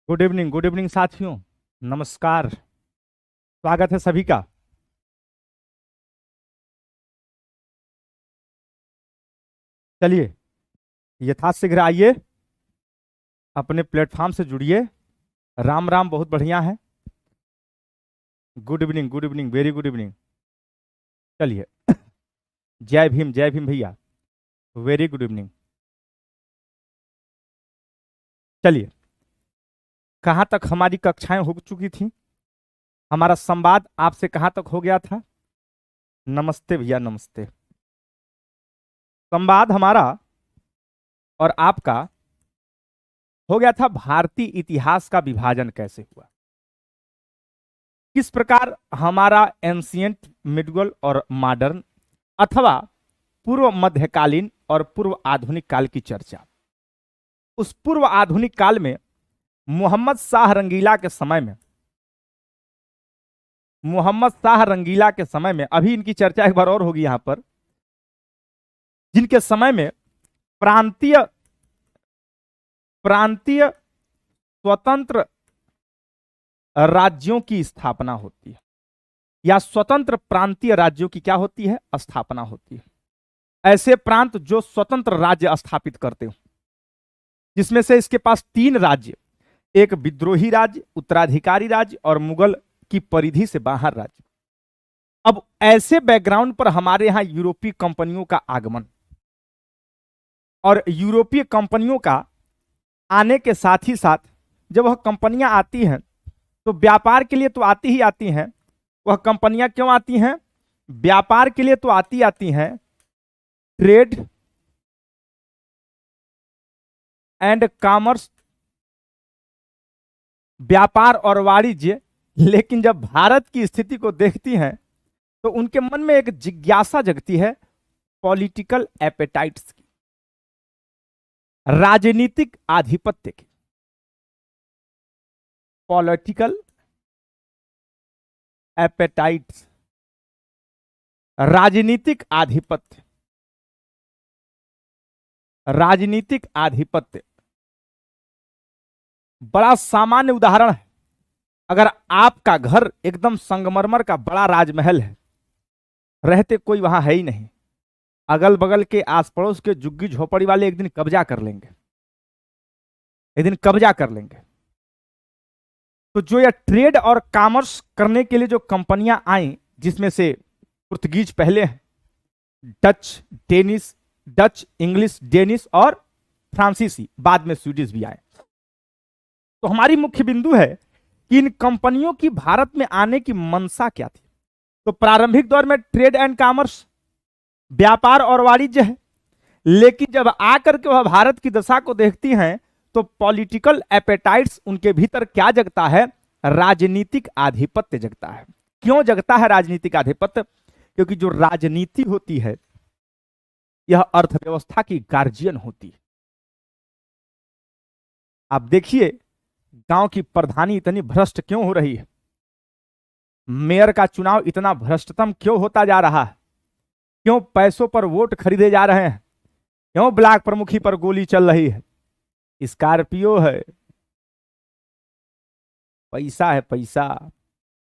Good evening साथियों। नमस्कार। स्वागत है सभी का। चलिए यथाशीघ्र आइए, अपने प्लेटफॉर्म से जुड़िए। राम राम, बहुत बढ़िया है। Good evening, very good evening. चलिए जय भीम भैया, वेरी गुड इवनिंग। चलिए, कहाँ तक हमारी कक्षाएं हो चुकी थी, हमारा संवाद आपसे कहाँ तक हो गया था? नमस्ते भैया, नमस्ते। संवाद हमारा और आपका हो गया था भारतीय इतिहास का विभाजन कैसे हुआ, किस प्रकार हमारा एंशियंट, मिडल और मॉडर्न अथवा पूर्व मध्यकालीन और पूर्व आधुनिक काल की चर्चा। उस पूर्व आधुनिक काल में मोहम्मद शाह रंगीला के समय में, अभी इनकी चर्चा एक बार और होगी यहां पर, जिनके समय में प्रांतीय प्रांतीय स्वतंत्र राज्यों की स्थापना होती है, या स्वतंत्र प्रांतीय राज्यों की क्या होती है? स्थापना होती है। ऐसे प्रांत जो स्वतंत्र राज्य स्थापित करते हो, जिसमें से इसके पास 3 राज्य, एक विद्रोही राज्य, उत्तराधिकारी राज्य और मुगल की परिधि से बाहर राज्य। अब ऐसे बैकग्राउंड पर हमारे यहां यूरोपीय कंपनियों का आगमन, और यूरोपीय कंपनियों का आने के साथ ही साथ जब वह कंपनियां आती हैं तो व्यापार के लिए तो आती ही आती हैं। वह कंपनियां क्यों आती हैं? व्यापार के लिए तो आती हैं, ट्रेड एंड कॉमर्स, व्यापार और वाणिज्य। लेकिन जब भारत की स्थिति को देखती हैं तो उनके मन में एक जिज्ञासा जगती है पॉलिटिकल एपेटाइट्स की, राजनीतिक आधिपत्य की। पॉलिटिकल एपेटाइट्स, राजनीतिक आधिपत्य। राजनीतिक आधिपत्य बड़ा सामान्य उदाहरण है। अगर आपका घर एकदम संगमरमर का बड़ा राजमहल है, रहते कोई वहां है ही नहीं, अगल बगल के आस पड़ोस के झुग्गी झोपड़ी वाले एक दिन कब्जा कर लेंगे, तो जो यह ट्रेड और कॉमर्स करने के लिए जो कंपनियां आई, जिसमें से पुर्तगीज पहले हैं, डच, इंग्लिश, डेनिश और फ्रांसीसी, बाद में स्वीडिश भी आए। तो हमारी मुख्य बिंदु है कि इन कंपनियों की भारत में आने की मंशा क्या थी। तो प्रारंभिक दौर में ट्रेड एंड कॉमर्स, व्यापार और वाणिज्य है, लेकिन जब आकर के वह भारत की दशा को देखती हैं तो पॉलिटिकल एपेटाइट्स उनके भीतर क्या जगता है? राजनीतिक आधिपत्य जगता है। क्यों जगता है राजनीतिक आधिपत्य? क्योंकि जो राजनीति होती है यह अर्थव्यवस्था की गार्जियन होती है। आप देखिए गांव की प्रधानी इतनी भ्रष्ट क्यों हो रही है, मेयर का चुनाव इतना भ्रष्टतम क्यों होता जा रहा है, क्यों पैसों पर वोट खरीदे जा रहे हैं, क्यों ब्लॉक प्रमुखी पर गोली चल रही है? स्कॉर्पियो है, पैसा है, पैसा।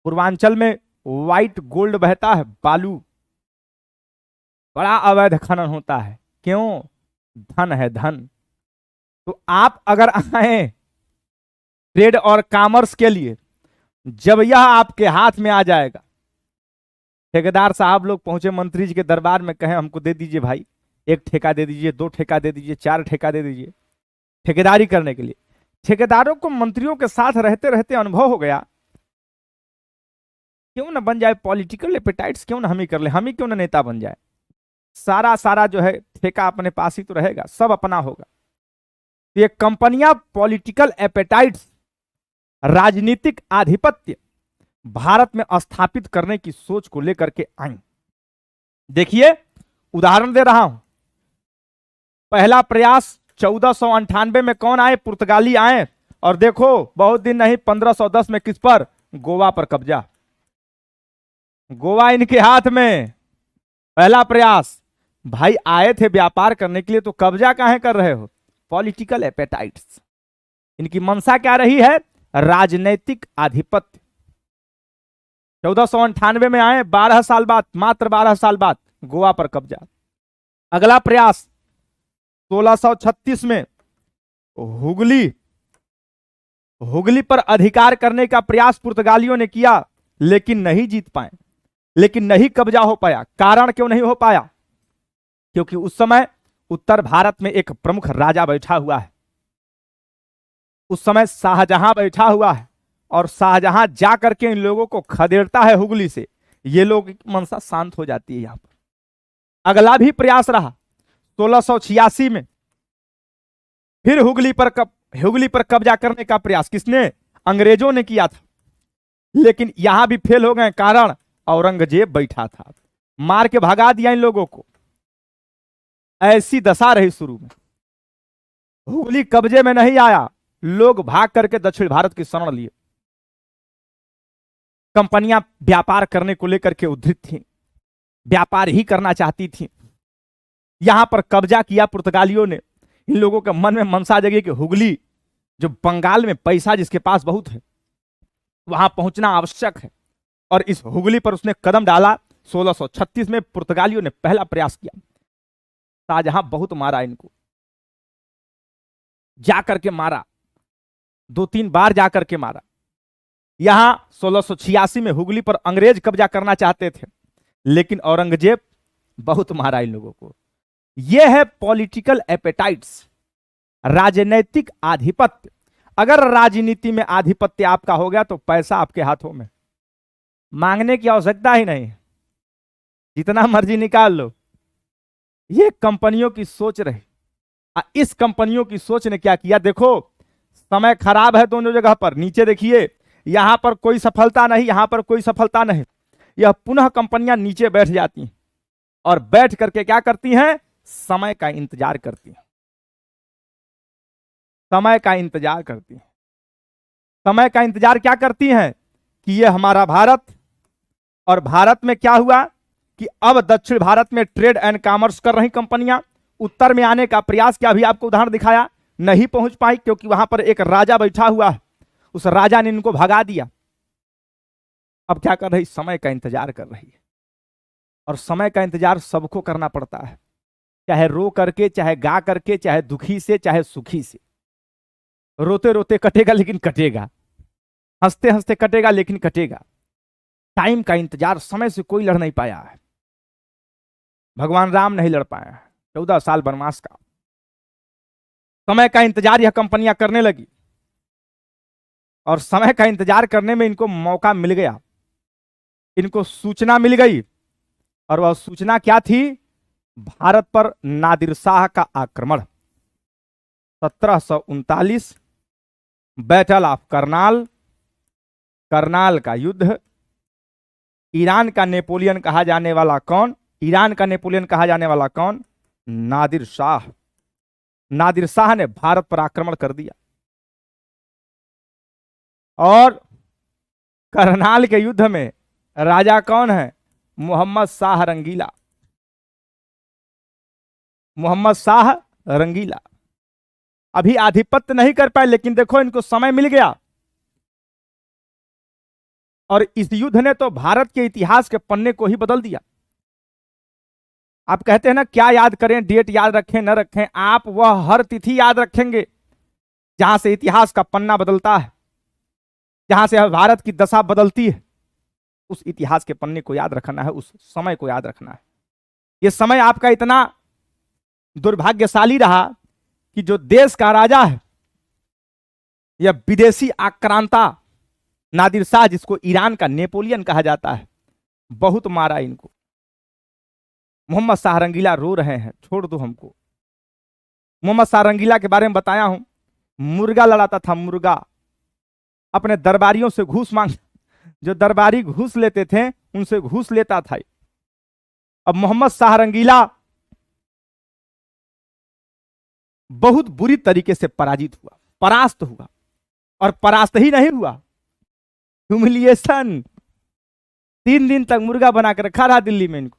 पूर्वांचल में व्हाइट गोल्ड बहता है, बालू, बड़ा अवैध खनन होता है। क्यों? धन है, धन। तो आप अगर आए ट्रेड और कॉमर्स के लिए, जब यह आपके हाथ में आ जाएगा, ठेकेदार साहब लोग पहुंचे मंत्री जी के दरबार में, कहें हमको दे दीजिए भाई, 1 ठेका दे दीजिए, 2 ठेका दे दीजिए, 4 ठेका दे दीजिए ठेकेदारी करने के लिए। ठेकेदारों को मंत्रियों के साथ रहते रहते अनुभव हो गया, क्यों ना बन जाए पॉलिटिकल एपेटाइट्स, क्यों ना हम ही कर ले, हम ही क्यों ना नेता बन जाए। सारा जो है ठेका अपने पास ही तो रहेगा, सब अपना होगा। तो ये कंपनियां पॉलिटिकल एपेटाइट्स, राजनीतिक आधिपत्य भारत में स्थापित करने की सोच को लेकर के आई। देखिए उदाहरण दे रहा हूं। पहला प्रयास 1498 में कौन आए? पुर्तगाली आए, और देखो बहुत दिन नहीं, 1510 में किस पर? गोवा पर कब्जा। गोवा इनके हाथ में। पहला प्रयास। भाई आए थे व्यापार करने के लिए, तो कब्जा काहे कर रहे हो? Political appetites. इनकी मंशा क्या रही है? राजनैतिक आधिपत्य। 1498 में आए, 12 साल बाद, मात्र 12 साल बाद गोवा पर कब्जा। अगला प्रयास 1636 में हुगली पर अधिकार करने का प्रयास पुर्तगालियों ने किया, लेकिन नहीं जीत पाए, लेकिन नहीं कब्जा हो पाया। कारण क्यों नहीं हो पाया? क्योंकि उस समय उत्तर भारत में एक प्रमुख राजा बैठा हुआ है। उस समय शाहजहां बैठा हुआ है, और शाहजहां जा करके इन लोगों को खदेड़ता है हुगली से। ये लोग मनसा शांत हो जाती है यहां पर। अगला भी प्रयास रहा 1686 में, फिर हुगली पर कब्जा करने का प्रयास किसने? अंग्रेजों ने किया था, लेकिन यहां भी फेल हो गए। कारण औरंगजेब बैठा था, मार के भगा दिया इन लोगों को। ऐसी दशा रही शुरू में। हुगली कब्जे में नहीं आया, लोग भाग करके दक्षिण भारत की शरण लिए। कंपनियां व्यापार करने को लेकर के उद्धृत थीं, व्यापार ही करना चाहती थीं। यहां पर कब्जा किया पुर्तगालियों ने। इन लोगों के मन में मनसा जगी कि हुगली, जो बंगाल में पैसा जिसके पास बहुत है, वहां पहुंचना आवश्यक है। और इस हुगली पर उसने कदम डाला। 1636 में पुर्तगालियों ने पहला प्रयास किया। शाहजहां बहुत मारा इनको, जाकर के मारा, 2-3 बार जाकर के मारा। यहां 1686 में हुगली पर अंग्रेज कब्जा करना चाहते थे, लेकिन औरंगजेब बहुत मारा इन लोगों को। यह है पॉलिटिकल एपेटाइट्स, राजनैतिक आधिपत्य। अगर राजनीति में आधिपत्य आपका हो गया तो पैसा आपके हाथों में, मांगने की आवश्यकता ही नहीं, जितना मर्जी निकाल लो। ये कंपनियों की सोच रही। इस कंपनियों की सोच ने क्या किया? देखो, समय खराब है दोनों जगह पर। नीचे देखिए, यहां पर कोई सफलता नहीं, यहां पर कोई सफलता नहीं। यह पुनः कंपनियां नीचे बैठ जाती हैं, और बैठ करके क्या करती हैं? समय का इंतजार करती हैं। समय का इंतजार करती हैं। समय का इंतजार क्या करती हैं? कि ये हमारा भारत, और भारत में क्या हुआ कि अब दक्षिण भारत में ट्रेड एंड कॉमर्स कर रही कंपनियां। उत्तर में आने का प्रयास किया, अभी आपको उदाहरण दिखाया, नहीं पहुंच पाई, क्योंकि वहां पर एक राजा बैठा हुआ है। उस राजा ने इनको भगा दिया। अब क्या कर रही? समय का इंतजार कर रही है। और समय का इंतजार सबको करना पड़ता है, चाहे रो करके, चाहे गा करके, चाहे दुखी से, चाहे सुखी से। रोते रोते कटेगा, लेकिन कटेगा। हंसते हंसते कटेगा, लेकिन कटेगा। टाइम का इंतजार, समय से कोई लड़ नहीं पाया है। भगवान राम नहीं लड़ पाए हैं 14 साल वनवास का। समय का इंतजार यह कंपनियां करने लगी, और समय का इंतजार करने में इनको मौका मिल गया। इनको सूचना मिल गई, और वह सूचना क्या थी? भारत पर नादिर शाह का आक्रमण। 1739 बैटल ऑफ करनाल, करनाल का युद्ध। ईरान का नेपोलियन कहा जाने वाला कौन? ईरान का नेपोलियन कहा जाने वाला कौन? नादिर शाह। नादिर शाह ने भारत पर आक्रमण कर दिया, और करनाल के युद्ध में राजा कौन है? मोहम्मद शाह रंगीला। मोहम्मद शाह रंगीला अभी आधिपत्य नहीं कर पाए, लेकिन देखो इनको समय मिल गया। और इस युद्ध ने तो भारत के इतिहास के पन्ने को ही बदल दिया। आप कहते हैं ना, क्या याद करें, डेट याद रखें न रखें, आप वह हर तिथि याद रखेंगे जहां से इतिहास का पन्ना बदलता है, जहां से भारत की दशा बदलती है। उस इतिहास के पन्ने को याद रखना है, उस समय को याद रखना है। यह समय आपका इतना दुर्भाग्यशाली रहा कि जो देश का राजा है, यह विदेशी आक्रांता नादिर शाह, जिसको ईरान का नेपोलियन कहा जाता है, बहुत मारा इनको। मोहम्मद शाह रंगीला रो रहे हैं, छोड़ दो हमको। मोहम्मद शाह रंगीला के बारे में बताया हूं, मुर्गा लड़ाता था, मुर्गा। अपने दरबारियों से घूस मांग, जो दरबारी घूस लेते थे उनसे घूस लेता था। अब मोहम्मद शाह रंगीला बहुत बुरी तरीके से पराजित हुआ, परास्त हुआ। और परास्त ही नहीं हुआ, ह्यूमिलिएशन। 3 दिन तक मुर्गा बना कर रखा रहा दिल्ली में इनको।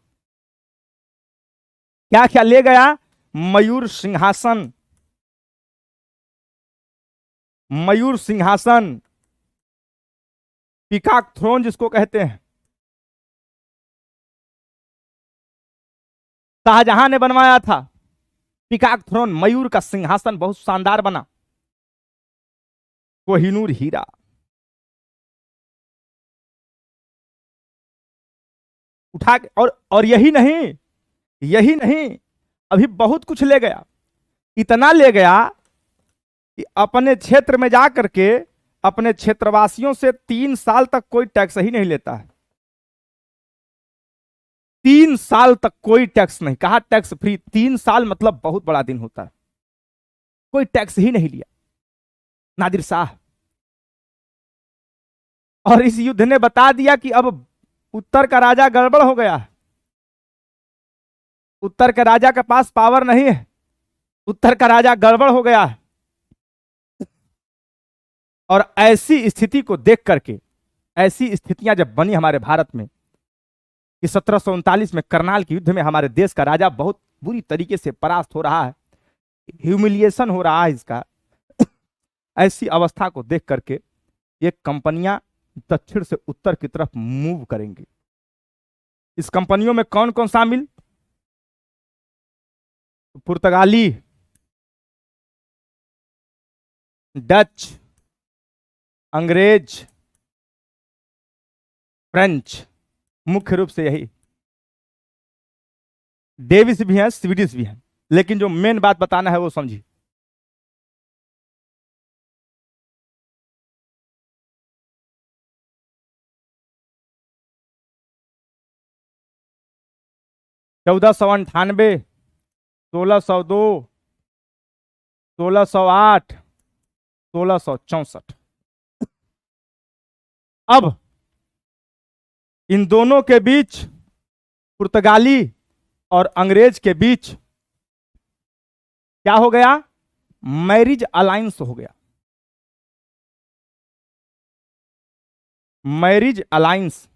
क्या क्या ले गया? मयूर सिंहासन, मयूर सिंहासन, पीकॉक थ्रोन जिसको कहते हैं, शाहजहां ने बनवाया था। पीकॉक थ्रोन, मयूर का सिंहासन, बहुत शानदार बना। कोहिनूर हीरा। उठा के, और यही नहीं, अभी बहुत कुछ ले गया। इतना ले गया कि अपने क्षेत्र में जाकर के अपने क्षेत्रवासियों से 3 साल तक कोई टैक्स ही नहीं लेता है। 3 साल तक कोई टैक्स नहीं, कहा टैक्स फ्री। 3 साल मतलब बहुत बड़ा दिन होता है। कोई टैक्स ही नहीं लिया नादिर शाह। और इस युद्ध ने बता दिया कि अब उत्तर का राजा गड़बड़ हो गया है। उत्तर के राजा के पास पावर नहीं है, उत्तर का राजा गड़बड़ हो गया है। और ऐसी स्थिति को देख करके, ऐसी स्थितियां जब बनी हमारे भारत में कि 1739 में करनाल के युद्ध में हमारे देश का राजा बहुत बुरी तरीके से परास्त हो रहा है, ह्यूमिलिएशन हो रहा है इसका। ऐसी अवस्था को देख करके ये कंपनियां दक्षिण से उत्तर की तरफ मूव करेंगी। इस कंपनियों में कौन कौन शामिल? पुर्तगाली, डच, अंग्रेज, फ्रेंच, मुख्य रूप से यही। डेविस भी हैं, स्वीडिश भी हैं, लेकिन जो मेन बात बताना है वो समझिए। चौदह सौ 1602, 1608, 1664। अब इन दोनों के बीच, पुर्तगाली और अंग्रेज के बीच क्या हो गया? मैरिज अलायंस हो गया। मैरिज अलायंस,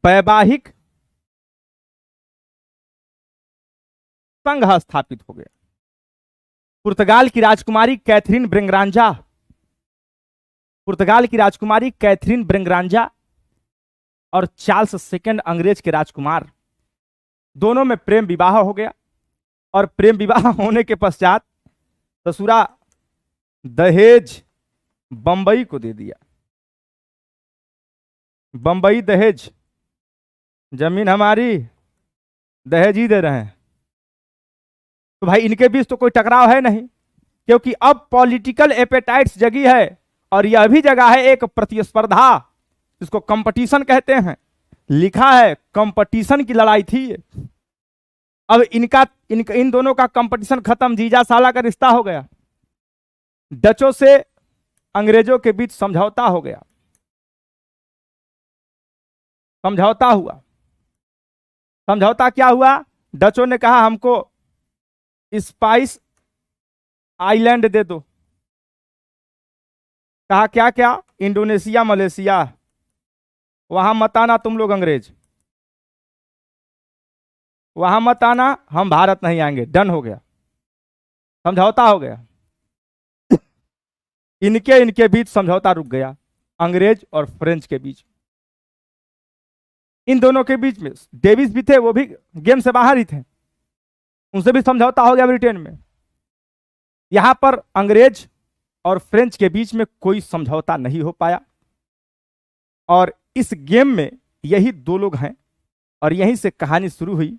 वैवाहिक संघ स्थापित हो गया। पुर्तगाल की राजकुमारी कैथरीन ब्रेंग्रांजा, पुर्तगाल की राजकुमारी कैथरीन ब्रेंग्रांजा और चार्ल्स सेकंड अंग्रेज के राजकुमार, दोनों में प्रेम विवाह हो गया। और प्रेम विवाह होने के पश्चात ससुरा दहेज बंबई को दे दिया। बंबई दहेज, जमीन हमारी, दहेज ही दे रहे हैं। तो भाई इनके बीच तो कोई टकराव है नहीं, क्योंकि अब पॉलिटिकल एपेटाइट्स जगी है और यह भी जगह है एक प्रतिस्पर्धा, जिसको कंपटीशन कहते हैं। लिखा है कंपटीशन की लड़ाई थी ये। अब इन दोनों का कंपटीशन खत्म, जीजा साला का रिश्ता हो गया। डचों से अंग्रेजों के बीच समझौता हो गया। समझौता हुआ। समझौता क्या हुआ? डचों ने कहा हमको स्पाइस आइलैंड दे दो। कहा क्या क्या? इंडोनेशिया, मलेशिया, वहां मत आना तुम लोग अंग्रेज, वहां मत आना, हम भारत नहीं आएंगे। डन हो गया, समझौता हो गया। इनके बीच समझौता रुक गया, अंग्रेज और फ्रेंच के बीच। इन दोनों के बीच में डेविस भी थे, वो भी गेम से बाहर ही थे, उनसे भी समझौता हो गया ब्रिटेन में। यहां पर अंग्रेज और फ्रेंच के बीच में कोई समझौता नहीं हो पाया। और इस गेम में यही दो लोग हैं और यहीं से कहानी शुरू हुई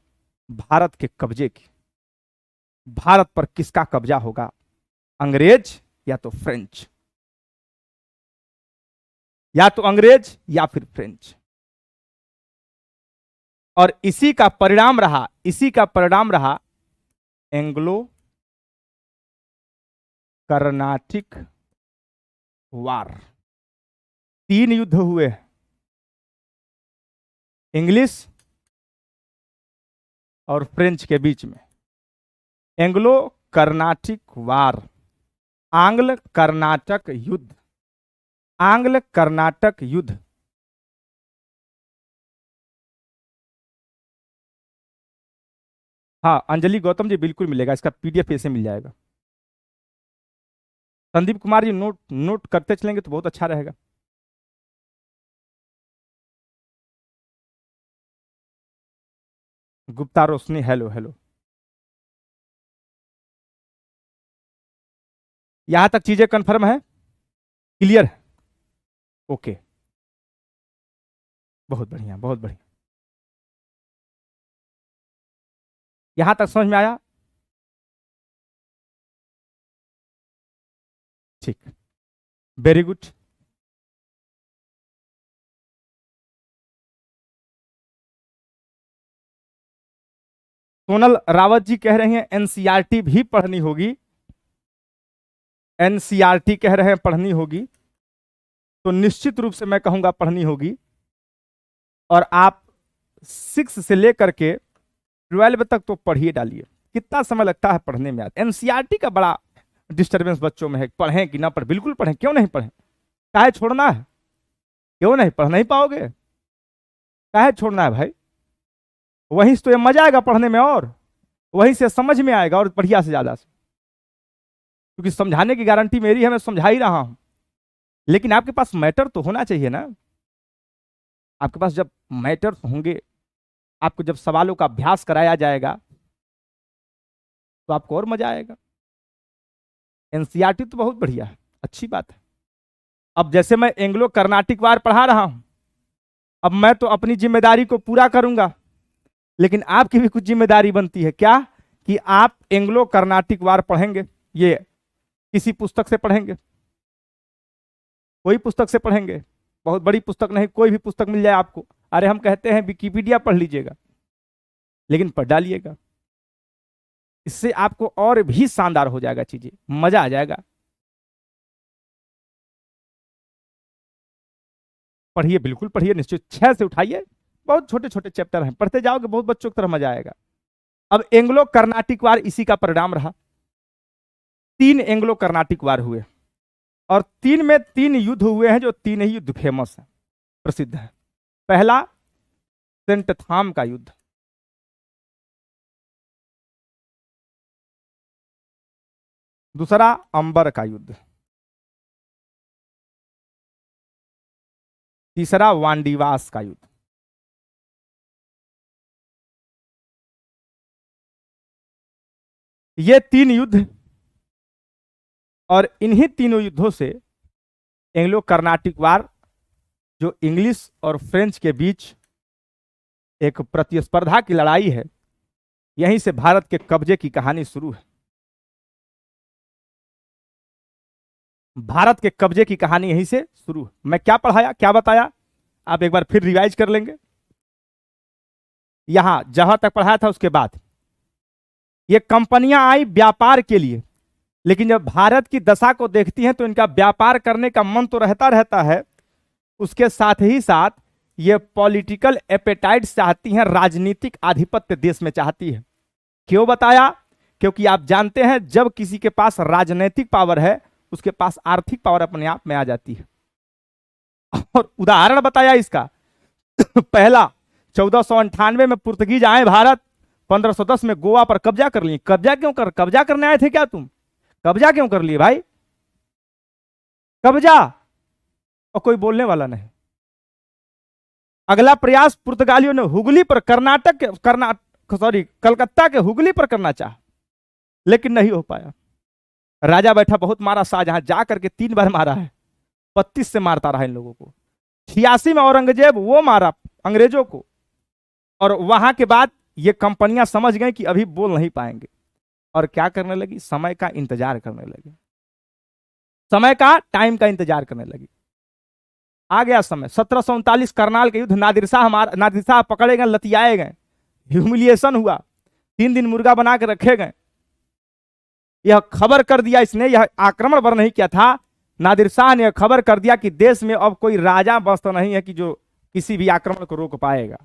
भारत के कब्जे की। भारत पर किसका कब्जा होगा, अंग्रेज या तो फ्रेंच? या तो अंग्रेज या फिर फ्रेंच। और इसी का परिणाम रहा एंग्लो कर्नाटिक वार। 3 युद्ध हुए, इंग्लिश और फ्रेंच के बीच में। एंग्लो कर्नाटिक वार, आंग्ल कर्नाटक युद्ध, आंग्ल कर्नाटक युद्ध। हाँ, अंजलि गौतम जी बिल्कुल मिलेगा, इसका पीडीएफ ऐसे मिल जाएगा। संदीप कुमार जी नोट नोट करते चलेंगे तो बहुत अच्छा रहेगा। गुप्ता रोशनी, हेलो हेलो। यहां तक चीजें कंफर्म है, क्लियर है? ओके, बहुत बढ़िया बहुत बढ़िया। यहां तक समझ में आया? ठीक, वेरी गुड। सोनल रावत जी कह रहे हैं एनसीईआरटी भी पढ़नी होगी, एनसीईआरटी कह रहे हैं पढ़नी होगी, तो निश्चित रूप से मैं कहूंगा पढ़नी होगी। और आप 6 से लेकर के 12 तक तो पढ़िए डालिए। कितना समय लगता है पढ़ने में? एनसीईआरटी का बड़ा डिस्टरबेंस बच्चों में है, पढ़ें कि ना पढ़ें, बिल्कुल पढ़ें, क्यों नहीं पढ़ें? काहे छोड़ना है? क्यों नहीं पढ़ नहीं पाओगे? काहे छोड़ना है भाई? वहीं से तो ये मजा आएगा पढ़ने में, और वहीं से समझ में आएगा, और बढ़िया से ज्यादा से। क्योंकि समझाने की गारंटी मेरी है, मैं समझा ही रहा हूं, लेकिन आपके पास मैटर तो होना चाहिए ना। आपके पास जब मैटर होंगे, आपको जब सवालों का अभ्यास कराया जाएगा, तो आपको और मजा आएगा। एनसीईआरटी तो बहुत बढ़िया है, अच्छी बात है। अब जैसे मैं एंग्लो कर्नाटिक वार पढ़ा रहा हूं, अब मैं तो अपनी जिम्मेदारी को पूरा करूंगा, लेकिन आपकी भी कुछ जिम्मेदारी बनती है। क्या? कि आप एंग्लो कर्नाटिक वार पढ़ेंगे। ये किसी पुस्तक से पढ़ेंगे, कोई पुस्तक से पढ़ेंगे, बहुत बड़ी पुस्तक नहीं, कोई भी पुस्तक मिल जाए आपको। अरे हम कहते हैं विकिपीडिया पढ़ लीजिएगा, लेकिन पढ़ डालिएगा, इससे आपको और भी शानदार हो जाएगा, चीजें मजा आ जाएगा। पढ़िए, बिल्कुल पढ़िए, निश्चित 6 से उठाइए, बहुत छोटे छोटे चैप्टर हैं, पढ़ते जाओगे बहुत बच्चों की तरह मजा आएगा। अब एंग्लो कर्नाटिक वार इसी का परिणाम रहा। 3 एंग्लो कर्नाटिक वार हुए, और 3 में 3 युद्ध हुए हैं, जो 3 ही युद्ध फेमस है, प्रसिद्ध है। पहला सेंट थाम का युद्ध, दूसरा अंबर का युद्ध, तीसरा वांडीवास का युद्ध। ये 3 युद्ध, और इन्हीं तीनों युद्धों से एंग्लो कर्नाटिक वार, जो इंग्लिश और फ्रेंच के बीच एक प्रतिस्पर्धा की लड़ाई है, यहीं से भारत के कब्जे की कहानी शुरू है। भारत के कब्जे की कहानी यहीं से शुरू है। मैं क्या पढ़ाया, क्या बताया, आप एक बार फिर रिवाइज कर लेंगे। यहां जहां तक पढ़ाया था, उसके बाद ये कंपनियां आई व्यापार के लिए, लेकिन जब भारत की दशा को देखती हैं तो इनका व्यापार करने का मन तो रहता है, उसके साथ ही साथ ये पॉलिटिकल एपेटाइट चाहती हैं, राजनीतिक आधिपत्य देश में चाहती है। क्यों बताया? क्योंकि आप जानते हैं जब किसी के पास राजनीतिक पावर है, उसके पास आर्थिक पावर अपने आप में आ जाती है। और उदाहरण बताया इसका पहला 1498 में पुर्तगीज आए भारत, 1510 में गोवा पर कब्जा कर लिए। कब्जा करने आए थे क्या तुम? कब्जा क्यों कर लिए भाई? कब्जा, और कोई बोलने वाला नहीं। अगला प्रयास पुर्तगालियों ने हुगली पर, कलकत्ता के हुगली पर करना चाहा, लेकिन नहीं हो पाया। राजा बैठा बहुत मारा, शाहजहां जा करके 3 बार मारा है, 32 से मारता रहा इन लोगों को। 86 में औरंगजेब वो मारा अंग्रेजों को, और वहां के बाद ये कंपनियां समझ गई कि अभी बोल नहीं पाएंगे, और क्या करने लगी? समय का इंतजार करने लगी, समय का, टाइम का इंतजार करने लगी। आ गया समय, 1739 करनाल के युद्ध, नादिर शाह पकड़े गए, लतियाए गए, ह्यूमिलिएशन हुआ, 3 दिन मुर्गा बना के रखे गए। यह खबर कर दिया इसने, यह आक्रमण पर नहीं किया था, नादिर शाह ने यह खबर कर दिया कि देश में अब कोई राजा बस तो नहीं है कि जो किसी भी आक्रमण को रोक पाएगा।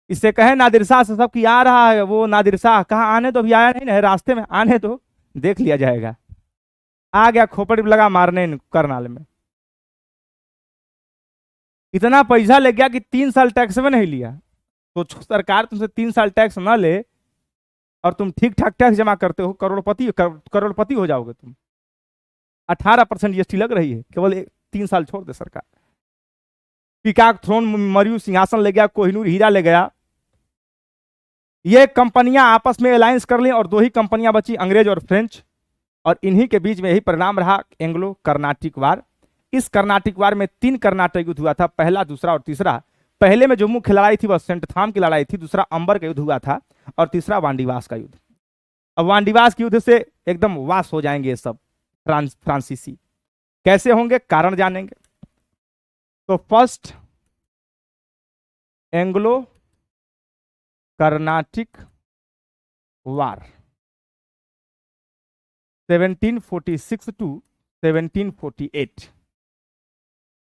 इससे कहे नादिर शाह से सब कि आ रहा है वो नादिर शाह, कहा आने तो, भी आया नहीं ना, रास्ते में आने तो, देख लिया जाएगा। आ गया, खोपड़ी लगा मारने करनाल में। इतना पैसा ले गया कि 3 साल टैक्स में नहीं लिया। तो सरकार तुमसे 3 साल टैक्स ना ले, और तुम ठीक ठाक टैक्स जमा करते हो, करोड़पति हो जाओगे तुम। 18% जीएसटी लग रही है, केवल 3 साल छोड़ दे सरकार। पीकॉक थ्रोन मरयू सिंहासन ले गया, कोहिनूर हीरा ले गया। ये कंपनियां आपस में अलायंस कर ली और 2 ही कंपनियां बची, अंग्रेज और फ्रेंच, और इन्हीं के बीच में यही परिणाम रहा एंग्लो कर्नाटिक वार। इस कर्नाटिक वार में 3 कर्नाटक युद्ध हुआ था, पहला, दूसरा और तीसरा। पहले में जो मुख्य लड़ाई थी वह सेंट थाम की लड़ाई थी, दूसरा अंबर का युद्ध हुआ था, और तीसरा वांडीवास का युद्ध। अब वांडीवास के युद्ध से एकदम वास हो जाएंगे ये सब फ्रांसीसी। कैसे होंगे, कारण जानेंगे। तो first Anglo Carnatic war 1746 to 1748।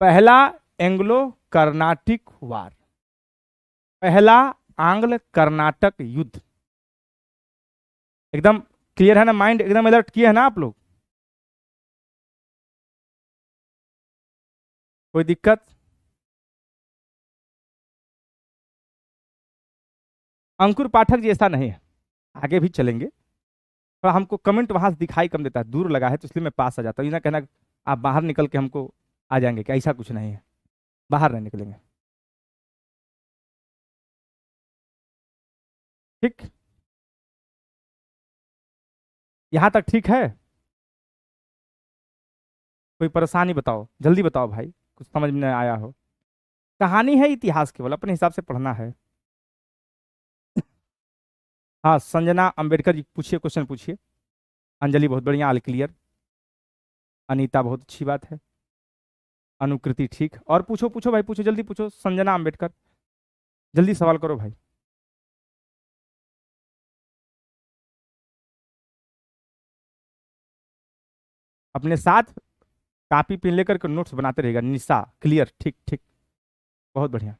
पहला एंग्लो कर्नाटिक वार, पहला आंग्ल कर्नाटक युद्ध। एकदम क्लियर है ना, माइंड एकदम अलर्ट किए है ना आप लोग? कोई दिक्कत? अंकुर पाठक जी ऐसा नहीं है, आगे भी चलेंगे। पर हमको कमेंट वहां से दिखाई कम देता है, दूर लगा है तो इसलिए मैं पास आ जाता हूँ। ये ना कहना आप बाहर निकल के हमको आ जाएंगे, क्या ऐसा कुछ नहीं है, बाहर नहीं निकलेंगे। ठीक, यहां तक ठीक है? कोई परेशानी बताओ, जल्दी बताओ भाई, कुछ समझ में नहीं आया हो। कहानी है, इतिहास केवल अपने हिसाब से पढ़ना है। हाँ, संजना अंबेडकर जी पूछिए, क्वेश्चन पूछिए। अंजलि बहुत बढ़िया, ऑल क्लियर। अनीता बहुत अच्छी बात है। अनुकृति ठीक। और पूछो पूछो भाई, पूछो जल्दी पूछो। संजना अंबेडकर, जल्दी सवाल करो भाई। अपने साथ कॉपी पेन लेकर के नोट्स बनाते रहेगा। निशा क्लियर, ठीक ठीक, बहुत बढ़िया।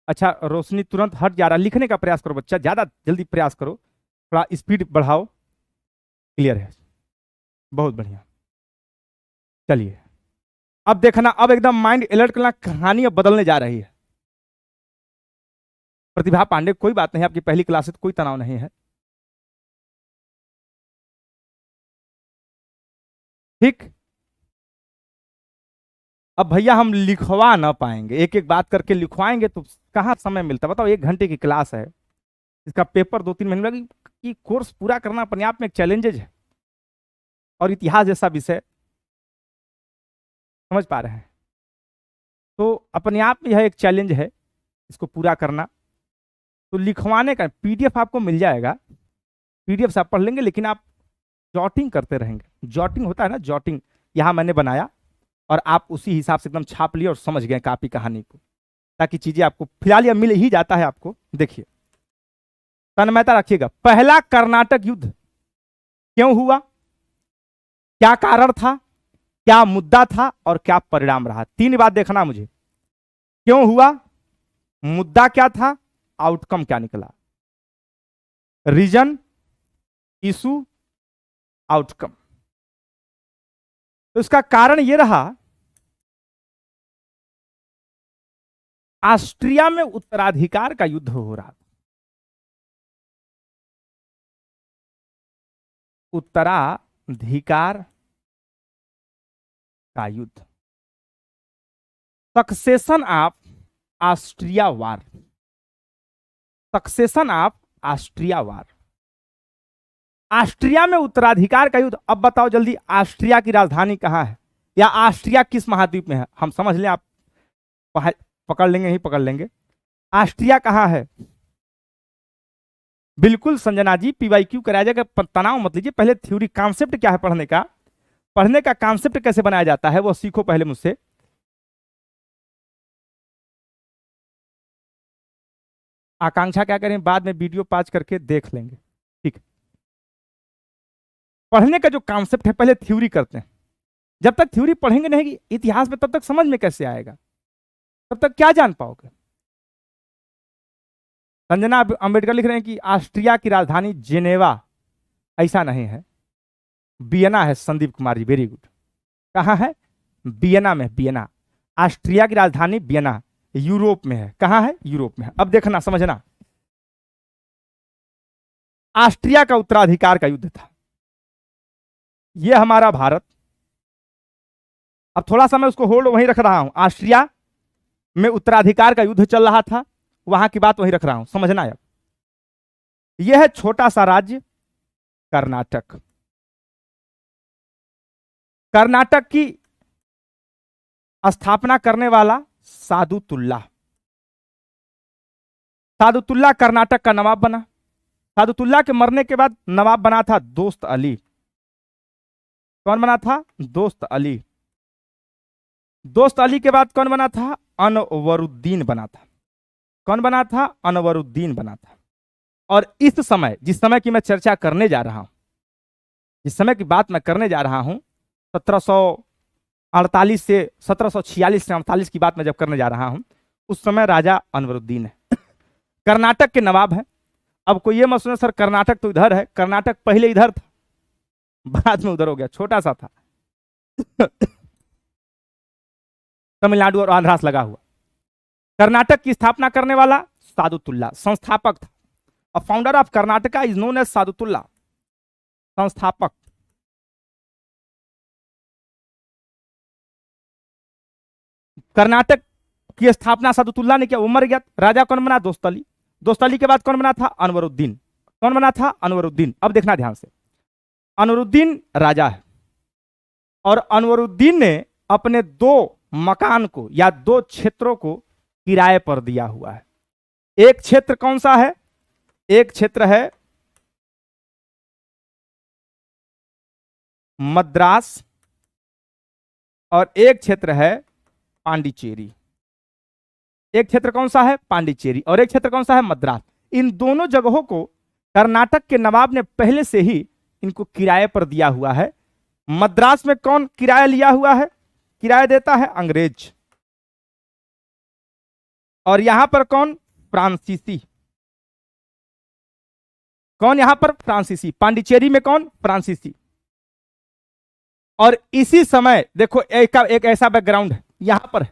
अच्छा, रोशनी तुरंत हट जा रहा, लिखने का प्रयास करो बच्चा, ज्यादा जल्दी प्रयास करो, थोड़ा स्पीड बढ़ाओ। क्लियर है, बहुत बढ़िया। चलिए अब देखना, अब एकदम माइंड अलर्ट करना, कहानी अब बदलने जा रही है। प्रतिभा पांडे, कोई बात नहीं, आपकी पहली क्लास है तो कोई तनाव नहीं है। ठीक, अब भैया हम लिखवा ना पाएंगे, एक एक बात करके लिखवाएंगे तो कहाँ समय मिलता, बताओ। 1 घंटे की क्लास है, इसका पेपर 2-3 महीने लगे, कि कोर्स पूरा करना अपने आप में एक चैलेंजेज है। और इतिहास जैसा विषय, समझ पा रहे हैं, तो अपने आप में यह एक चैलेंज है इसको पूरा करना। तो लिखवाने का पीडीएफ आपको मिल जाएगा, पीडीएफ से आप पढ़ लेंगे, लेकिन आप जॉटिंग करते रहेंगे। जॉटिंग होता है ना, जॉटिंग, यहां मैंने बनाया और आप उसी हिसाब से एकदम छाप लिए और समझ गए कापी कहानी को, ताकि चीजें आपको फिलहाल यह मिल ही जाता है आपको। देखिए, तन्मयता रखिएगा। पहला कर्नाटक युद्ध क्यों हुआ, क्या कारण था, क्या मुद्दा था और क्या परिणाम रहा, 3 बात देखना मुझे। क्यों हुआ, मुद्दा क्या था, आउटकम क्या निकला। Reason, issue, outcome. तो इसका कारण यह रहा, ऑस्ट्रिया में उत्तराधिकार का युद्ध हो रहा था। उत्तराधिकार का युद्ध, succession of Austria war, succession of Austria war. Austria में उत्तराधिकार का युद्ध। अब बताओ जल्दी, ऑस्ट्रिया की राजधानी कहां है, या ऑस्ट्रिया किस महाद्वीप में है, हम समझ लें, आप पकड़ लेंगे, ही पकड़ लेंगे। ऑस्ट्रिया कहां है? बिल्कुल संजना जी, पीवाईक्यू कराया जाएगा, तनाव मत लीजिए। पहले थ्योरी, कॉन्सेप्ट क्या है पढ़ने का, पढ़ने का कॉन्सेप्ट कैसे बनाया जाता है वो सीखो पहले मुझसे। आकांक्षा क्या करें, बाद में वीडियो पॉज करके देख लेंगे, ठीक। पढ़ने का जो कॉन्सेप्ट है, पहले थ्योरी करते हैं। जब तक थ्योरी पढ़ेंगे नहीं इतिहास में, तब तक समझ में कैसे आएगा, तब तक क्या जान पाओगे। संजना अंबेडकर लिख रहे हैं कि ऑस्ट्रिया की राजधानी जेनेवा, ऐसा नहीं है, वियना है। Sandeep Kumar ji, very good. कहां है? वियना में, वियना। ऑस्ट्रिया की राजधानी वियना, यूरोप में है। कहां है? यूरोप में है। अब देखना, समझना, ऑस्ट्रिया का उत्तराधिकार का युद्ध था। ये हमारा भारत। अब थोड़ा सा मैं उसको होल्ड वहीं रख रहा हूं। ऑस्ट्रिया में उत्तराधिकार का युद्ध चल रहा था, वहां की बात वहीं रख रहा हूं, समझना है। यह है छोटा सा राज्य कर्नाटक। कर्नाटक की स्थापना करने वाला सादुतुल्ला। सादुतुल्ला कर्नाटक का नवाब बना। सादुतुल्ला के मरने के बाद नवाब बना था दोस्त अली। कौन बना था? दोस्त अली। दोस्त अली के बाद कौन बना था? अनवरुद्दीन बना था। कौन बना था? अनवरुद्दीन बना था। और इस समय, जिस समय की मैं चर्चा करने जा रहा हूं, जिस समय की बात मैं करने जा रहा हूं, 1748 से 1746 से 48 की बात मैं जब करने जा रहा हूं, उस समय राजा अनवरुद्दीन है, कर्नाटक के नवाब हैं। अब कोई ये मत सुने सर कर्नाटक तो इधर है, कर्नाटक पहले इधर था, बाद में उधर हो गया, छोटा सा था। तमिलनाडु और आंध्रा से लगा हुआ। कर्नाटक की स्थापना करने वाला सादुतुल्ला संस्थापक था। A founder of Karnataka is known as Sadutulla, संस्थापक। कर्नाटक की स्थापना सादुतुल्ला ने किया, वो मर गया। राजा कौन बना? दोस्त अली। दोस्त अली के बाद कौन बना था? अनवरुद्दीन। कौन बना था? अनवरुद्दीन। अब देखना ध्यान से, अनवरुद्दीन राजा है और अनवरुद्दीन ने अपने दो मकान को या दो क्षेत्रों को किराए पर दिया हुआ है। एक क्षेत्र कौन सा है? एक क्षेत्र है मद्रास और एक क्षेत्र है पांडिचेरी। एक क्षेत्र कौन सा है? पांडिचेरी। और एक क्षेत्र कौन सा है? मद्रास। इन दोनों जगहों को कर्नाटक के नवाब ने पहले से ही इनको किराए पर दिया हुआ है। मद्रास में कौन किराया लिया हुआ है? किराया देता है अंग्रेज। और यहां पर कौन? फ्रांसीसी। कौन यहां पर? फ्रांसीसी। पांडिचेरी में कौन? फ्रांसीसी। और इसी समय देखो एक ऐसा बैकग्राउंड है यहां पर,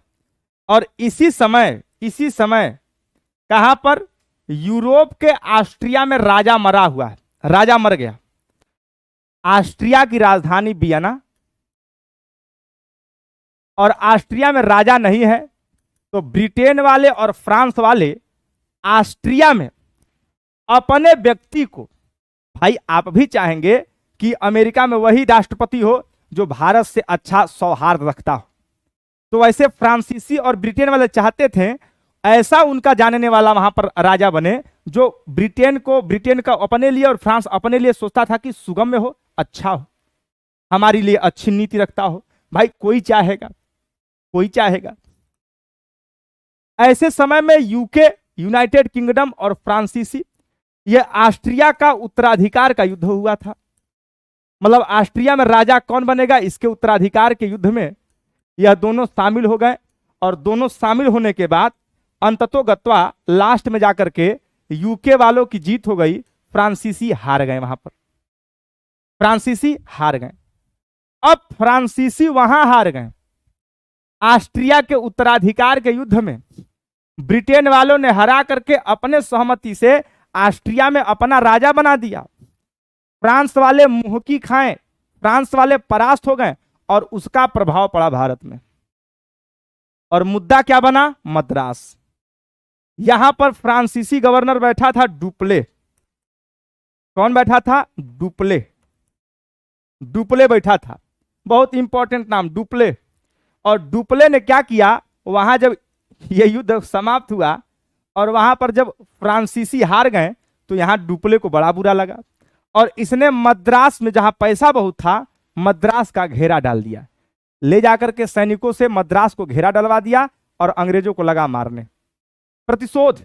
और इसी समय कहां पर? यूरोप के ऑस्ट्रिया में राजा मरा हुआ है, राजा मर गया। ऑस्ट्रिया की राजधानी वियना, और ऑस्ट्रिया में राजा नहीं है, तो ब्रिटेन वाले और फ्रांस वाले ऑस्ट्रिया में अपने व्यक्ति को, भाई आप भी चाहेंगे कि अमेरिका में वही राष्ट्रपति हो जो भारत से अच्छा सौहार्द रखता हो, तो वैसे फ्रांसीसी और ब्रिटेन वाले चाहते थे ऐसा उनका जानने वाला वहां पर राजा बने जो ब्रिटेन का अपने लिए और फ्रांस अपने लिए सोचता था कि सुगम्य हो, अच्छा हो, हमारे लिए अच्छी नीति रखता हो। भाई कोई चाहेगा, कोई चाहेगा। ऐसे समय में यूके, यूनाइटेड किंगडम और फ्रांसीसी, यह ऑस्ट्रिया का उत्तराधिकार का युद्ध हुआ था। मतलब ऑस्ट्रिया में राजा कौन बनेगा, इसके उत्तराधिकार के युद्ध में यह दोनों शामिल हो गए। और दोनों शामिल होने के बाद अंततोगत्वा लास्ट में जाकर के यूके वालों की जीत हो गई, फ्रांसीसी हार गए। वहां पर फ्रांसीसी हार गए। अब फ्रांसीसी वहां हार गए, ऑस्ट्रिया के उत्तराधिकार के युद्ध में ब्रिटेन वालों ने हरा करके अपने सहमति से ऑस्ट्रिया में अपना राजा बना दिया। फ्रांस वाले मुंह की खाएं, फ्रांस वाले परास्त हो गए और उसका प्रभाव पड़ा भारत में। और मुद्दा क्या बना? मद्रास। यहां पर फ्रांसीसी गवर्नर बैठा था डुप्ले। कौन बैठा था? डुप्ले। डुप्ले बैठा था, बहुत इंपॉर्टेंट नाम, डुप्ले। और डुप्ले ने क्या किया, वहां जब यह युद्ध समाप्त हुआ और वहां पर जब फ्रांसीसी हार गए तो यहां डुप्ले को बड़ा बुरा लगा और इसने मद्रास में जहां पैसा बहुत था, मद्रास का घेरा डाल दिया। ले जाकर के सैनिकों से मद्रास को घेरा डलवा दिया और अंग्रेजों को लगा मारने। प्रतिशोध,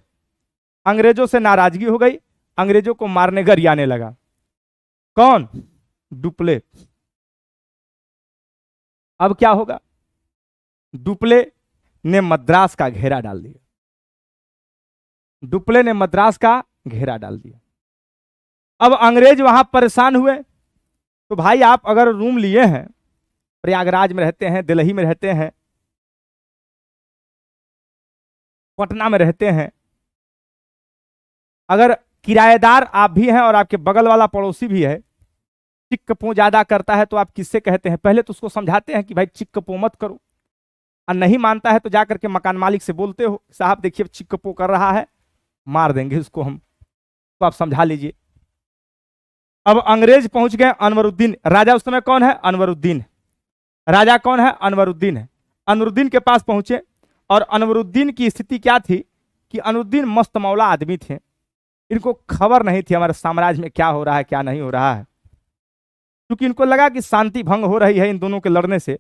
अंग्रेजों से नाराजगी हो गई, अंग्रेजों को मारने गरियाने लगा। कौन? डुप्ले। अब क्या होगा? डुप्ले ने मद्रास का घेरा डाल दिया। डुप्ले ने मद्रास का घेरा डाल दिया। अब अंग्रेज वहां परेशान हुए। तो भाई आप अगर रूम लिए हैं, प्रयागराज में रहते हैं, दिल्ली में रहते हैं, पटना में रहते हैं, अगर किराएदार आप भी हैं और आपके बगल वाला पड़ोसी भी है, चिक्कपो ज्यादा करता है तो आप किससे कहते हैं? पहले तो उसको समझाते हैं कि भाई चिक्कपो मत करो, और नहीं मानता है तो जाकर के मकान मालिक से बोलते हो, साहब देखिए चिक्कपो कर रहा है, मार देंगे उसको हम, तो आप समझा लीजिए। अब अंग्रेज पहुंच गए अनवरुद्दीन, राजा उस समय कौन है? अनवरुद्दीन। राजा कौन है? अनवरुद्दीन है। अनवरुद्दीन के पास पहुंचे, और अनवरुद्दीन की स्थिति क्या थी कि अनवरुद्दीन मस्त मौला आदमी थे, इनको खबर नहीं थी हमारे साम्राज्य में क्या हो रहा है क्या नहीं हो रहा है, क्योंकि इनको लगा कि शांति भंग हो रही है इन दोनों के लड़ने से,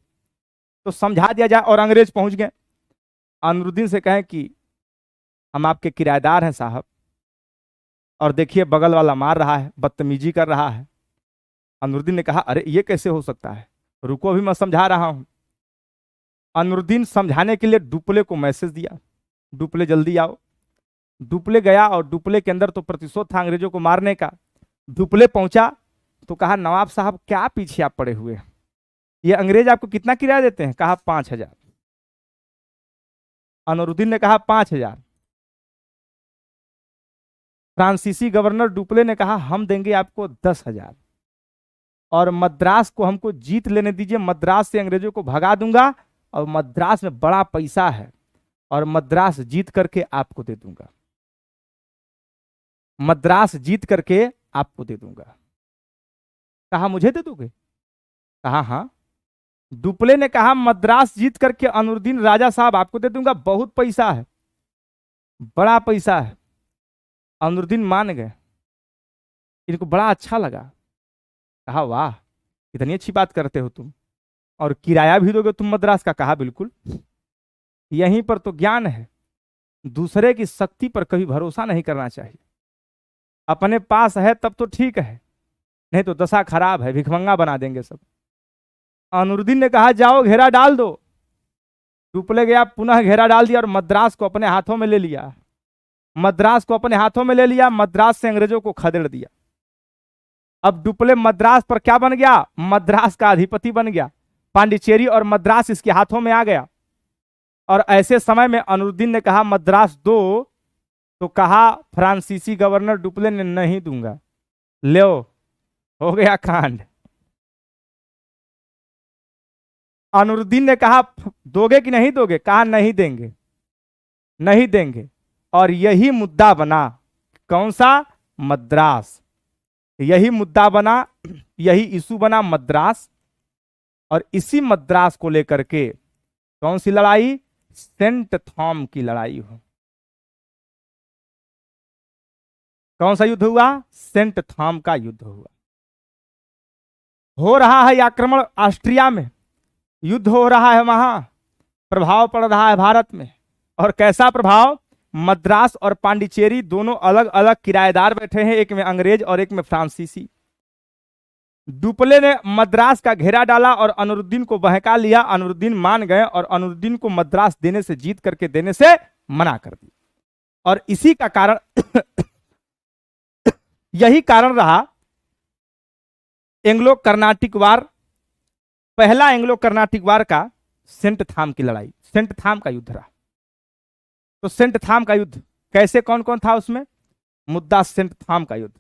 तो समझा दिया जाए। और अंग्रेज पहुंच गए, अनवरुद्दीन से कहें कि हम आपके किराएदार हैं साहब, और देखिए बगल वाला मार रहा है, बदतमीजी कर रहा है। अनवरुद्दीन ने कहा अरे ये कैसे हो सकता है, रुको अभी मैं समझा रहा हूं। अनवरुद्दीन समझाने के लिए डुप्ले को मैसेज दिया, डुप्ले जल्दी आओ। डुप्ले गया, और डुप्ले के अंदर तो प्रतिशोध था अंग्रेजों को मारने का। डुप्ले पहुंचा तो कहा नवाब साहब क्या पीछे आप पड़े हुए, ये अंग्रेज आपको कितना किराया देते हैं? कहा 5,000। अनवरुद्दीन ने कहा 5,000। फ्रांसीसी गवर्नर डुप्ले ने कहा हम देंगे आपको 10,000, और मद्रास को हमको जीत लेने दीजिए, मद्रास से अंग्रेजों को भगा दूंगा, और मद्रास में बड़ा पैसा है, और मद्रास जीत करके आपको दे दूंगा, मद्रास जीत करके आपको दे दूंगा। कहा मुझे दे दोगे? कहा हाँ। डुप्ले ने कहा मद्रास जीत करके अनवरुद्दीन राजा साहब आपको दे दूंगा, बहुत पैसा है, बड़ा पैसा है। अनवरुद्दीन मान गए, इनको बड़ा अच्छा लगा। कहा वाह इतनी अच्छी बात करते हो तुम, और किराया भी दोगे तुम मद्रास का? कहा बिल्कुल। यहीं पर तो ज्ञान है, दूसरे की शक्ति पर कभी भरोसा नहीं करना चाहिए, अपने पास है तब तो ठीक है, नहीं तो दशा खराब है, भिखमंगा बना देंगे सब। अनवरुद्दीन ने कहा जाओ घेरा डाल दो। डुप्ले गया, पुनः घेरा डाल दिया, और मद्रास को अपने हाथों में ले लिया, मद्रास को अपने हाथों में ले लिया, मद्रास से अंग्रेजों को खदेड़ दिया। अब डुप्ले मद्रास पर क्या बन गया? मद्रास का अधिपति बन गया, पांडिचेरी और मद्रास इसके हाथों में आ गया। और ऐसे समय में अनवरुद्दीन ने कहा मद्रास दो, तो कहा फ्रांसीसी गवर्नर डुप्ले ने नहीं दूंगा। लो हो गया कांड। अनवरुद्दीन ने कहा दोगे कि नहीं दोगे? कहा नहीं देंगे, नहीं देंगे। और यही मुद्दा बना, कौन सा? मद्रास। यही मुद्दा बना, यही इशू बना मद्रास। और इसी मद्रास को लेकर के कौन सी लड़ाई? सेंट थॉम की लड़ाई हो। कौन सा युद्ध हुआ? सेंट थॉम का युद्ध हुआ। हो रहा है आक्रमण ऑस्ट्रिया में, युद्ध हो रहा है वहां, प्रभाव पड़ रहा है भारत में। और कैसा प्रभाव? मद्रास और पांडिचेरी दोनों अलग अलग किराएदार बैठे हैं, एक में अंग्रेज और एक में फ्रांसीसी। डुप्ले ने मद्रास का घेरा डाला और अनवरुद्दीन को बहका लिया, अनवरुद्दीन मान गए, और अनवरुद्दीन को मद्रास देने से, जीत करके देने से मना कर दी। और इसी का कारण यही कारण रहा एंग्लो कर्नाटिक वार, पहला एंग्लो कर्नाटिक वार का सेंट थाम की लड़ाई, सेंट थाम का युद्ध रहा। तो सेंट थाम का युद्ध कैसे, कौन कौन था उसमें? मुद्दा सेंट थाम का युद्ध,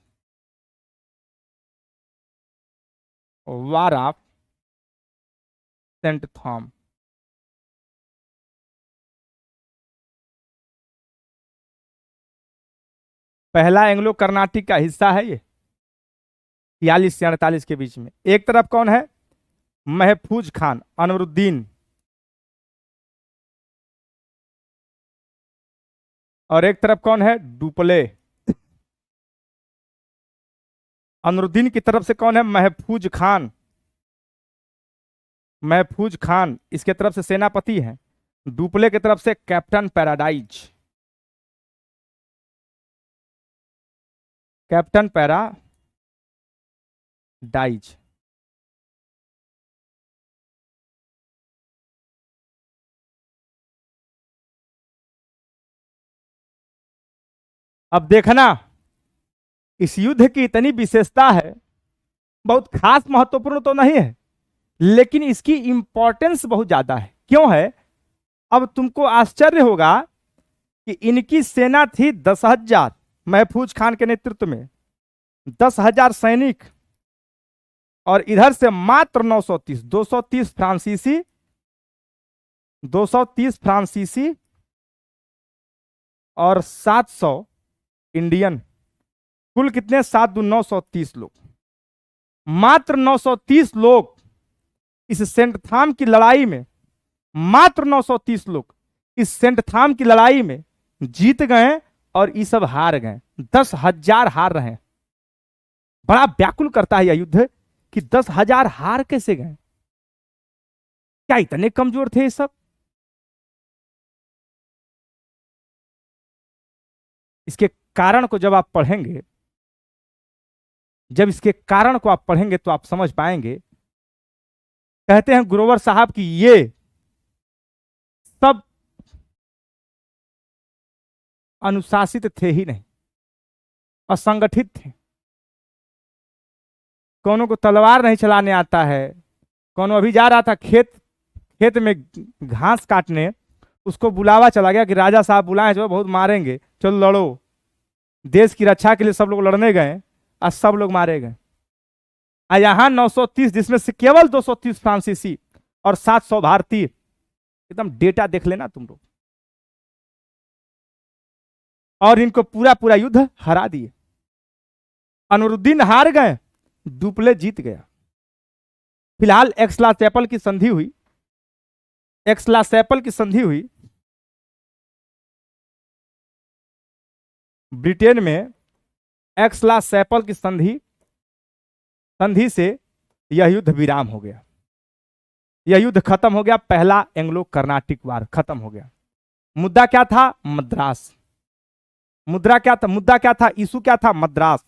वार ऑफ सेंट थॉम। पहला एंग्लो कर्नाटिक का हिस्सा है ये, 43 से 48 के बीच में। एक तरफ कौन है? महफूज खान, अनवरुद्दीन, और एक तरफ कौन है? डुप्ले। अनवरुद्दीन की तरफ से कौन है? महफूज खान, महफूज खान इसके तरफ से सेनापति है। डुप्ले की तरफ से कैप्टन पैराडाइज, कैप्टन पैराडाइज। अब देखना इस युद्ध की इतनी विशेषता है, बहुत खास महत्वपूर्ण तो नहीं है, लेकिन इसकी इंपॉर्टेंस बहुत ज्यादा है। क्यों है? अब तुमको आश्चर्य होगा कि इनकी सेना थी 10,000, महफूज खान के नेतृत्व में 10,000 सैनिक, और इधर से मात्र 930, 230 फ्रांसीसी, 230 फ्रांसीसी और 700 इंडियन, कुल कितने? 7 दूनी 930 लोग। मात्र 930 लोग इस सेंट थाम की लड़ाई में, मात्र 930 लोग इस सेंट थाम की लड़ाई में जीत गए और ये सब हार गए। 10,000 हार रहे हैं। बड़ा व्याकुल करता है यह युद्ध कि 10,000 हार कैसे गए? क्या इतने कमजोर थे ये सब? इसके कारण को जब आप पढ़ेंगे, जब इसके कारण को आप पढ़ेंगे तो आप समझ पाएंगे। कहते हैं ग्रोवर साहब कि ये सब अनुशासित थे ही नहीं, असंगठित थे। कौनों को तलवार नहीं चलाने आता है, कौनों अभी जा रहा था खेत में घास काटने, उसको बुलावा चला गया कि राजा साहब बुलाए जो बहुत मारेंगे, चलो लड़ो। देश की रक्षा के लिए सब लोग लड़ने गए और सब लोग मारे गए। यहां 930, जिसमें से केवल 230 फ्रांसीसी और 700 भारतीय। एकदम डेटा देख लेना तुम लोग। और इनको पूरा पूरा युद्ध हरा दिए। अनवरुद्दीन हार गए, डुप्ले जीत गया। फिलहाल एक्सला-चैपल की संधि हुई, एक्सला-चैपल की संधि हुई ब्रिटेन में। एक्सला-चैपल की संधि से यह युद्ध विराम हो गया। यह युद्ध खत्म हो गया। पहला एंग्लो कर्नाटिक वार खत्म हो गया। मुद्दा क्या था? मद्रास। मुद्दा क्या था? इशू क्या था? मद्रास।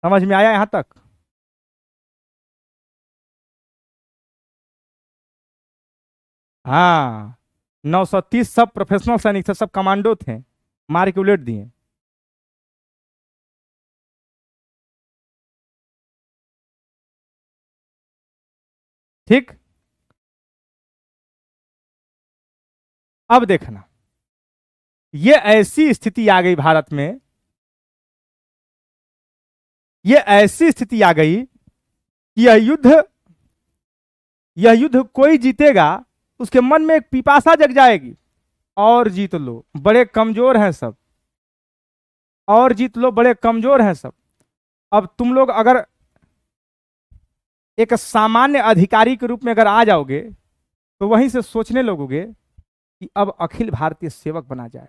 समझ में आया यहां तक? हाँ, 930 सब प्रोफेशनल सैनिक थे, सब कमांडो थे, मार के उलट दिए। ठीक। अब देखना, ये ऐसी स्थिति आ गई भारत में, ये ऐसी स्थिति आ गई कि यह युद्ध कोई जीतेगा उसके मन में एक पिपासा जग जाएगी, और जीत लो, बड़े कमजोर हैं सब, और जीत लो, बड़े कमजोर हैं सब। अब तुम लोग अगर एक सामान्य अधिकारी के रूप में अगर आ जाओगे तो वहीं से सोचने लगोगे कि अब अखिल भारतीय सेवक बना जाए।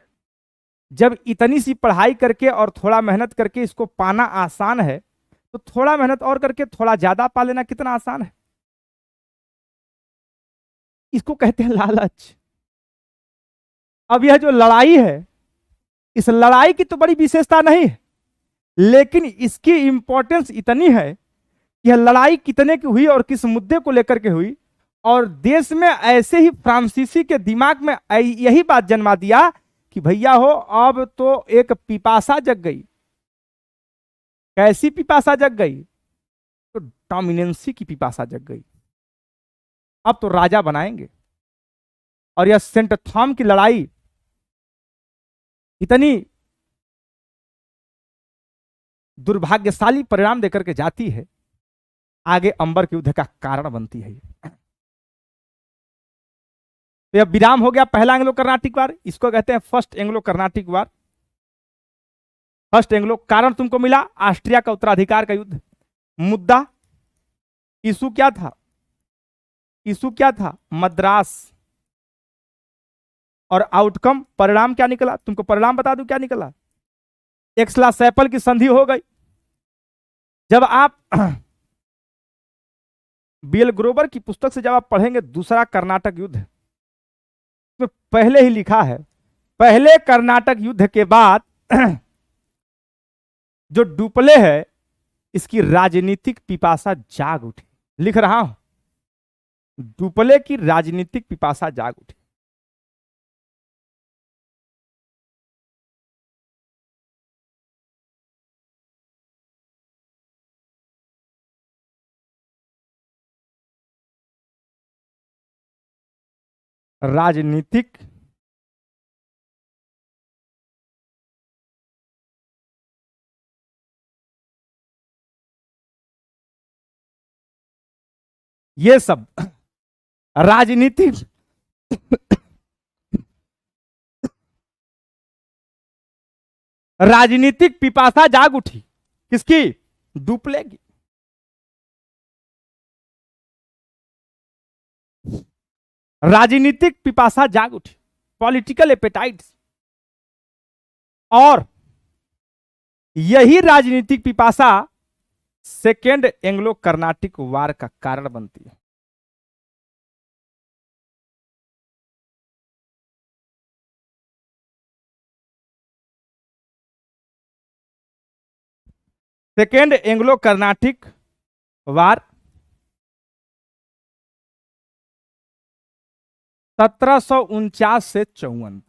जब इतनी सी पढ़ाई करके और थोड़ा मेहनत करके इसको पाना आसान है, तो थोड़ा मेहनत और करके थोड़ा ज्यादा पा लेना कितना आसान है। इसको कहते हैं लालच। अब यह जो लड़ाई है, इस लड़ाई की तो बड़ी विशेषता नहीं है, लेकिन इसकी इंपॉर्टेंस इतनी है कि यह लड़ाई कितने की हुई और किस मुद्दे को लेकर के हुई, और देश में ऐसे ही फ्रांसीसी के दिमाग में यही बात जन्मा दिया कि भैया हो, अब तो एक पिपासा जग गई। कैसी पिपासा जग गई? तो डोमिनेंसी की पिपासा जग गई। अब तो राजा बनाएंगे। और यह सेंट थॉम की लड़ाई इतनी दुर्भाग्यशाली परिणाम देकर के जाती है, आगे अंबर के युद्ध का कारण बनती है। तो यह विराम हो गया पहला एंग्लो कर्नाटिक वार। इसको कहते हैं फर्स्ट एंग्लो कर्नाटिक वार। फर्स्ट एंग्लो, कारण तुमको मिला ऑस्ट्रिया का उत्तराधिकार का युद्ध। मुद्दा, इशू क्या था? इशू क्या था? मद्रास। और आउटकम, परिणाम क्या निकला? तुमको परिणाम बता दूं क्या निकला? एक्सला-चैपल की संधि हो गई। जब आप बीएल ग्रोवर की पुस्तक से जब आप पढ़ेंगे दूसरा कर्नाटक युद्ध, में पहले ही लिखा है, पहले कर्नाटक युद्ध के बाद जो डुप्ले है, इसकी राजनीतिक पिपासा जाग उठी। लिख रहा हूं, डुप्ले की राजनीतिक पिपासा जाग उठी। राजनीतिक ये सब राजनीतिक राजनीतिक पिपासा जाग उठी। किसकी? डुप्ले की। राजनीतिक पिपासा जाग उठी, पॉलिटिकल एपेटाइट्स। और यही राजनीतिक पिपासा सेकेंड एंग्लो कर्नाटिक वार का कारण बनती है। सेकेंड एंग्लो कर्नाटिक वार 1749 से 54।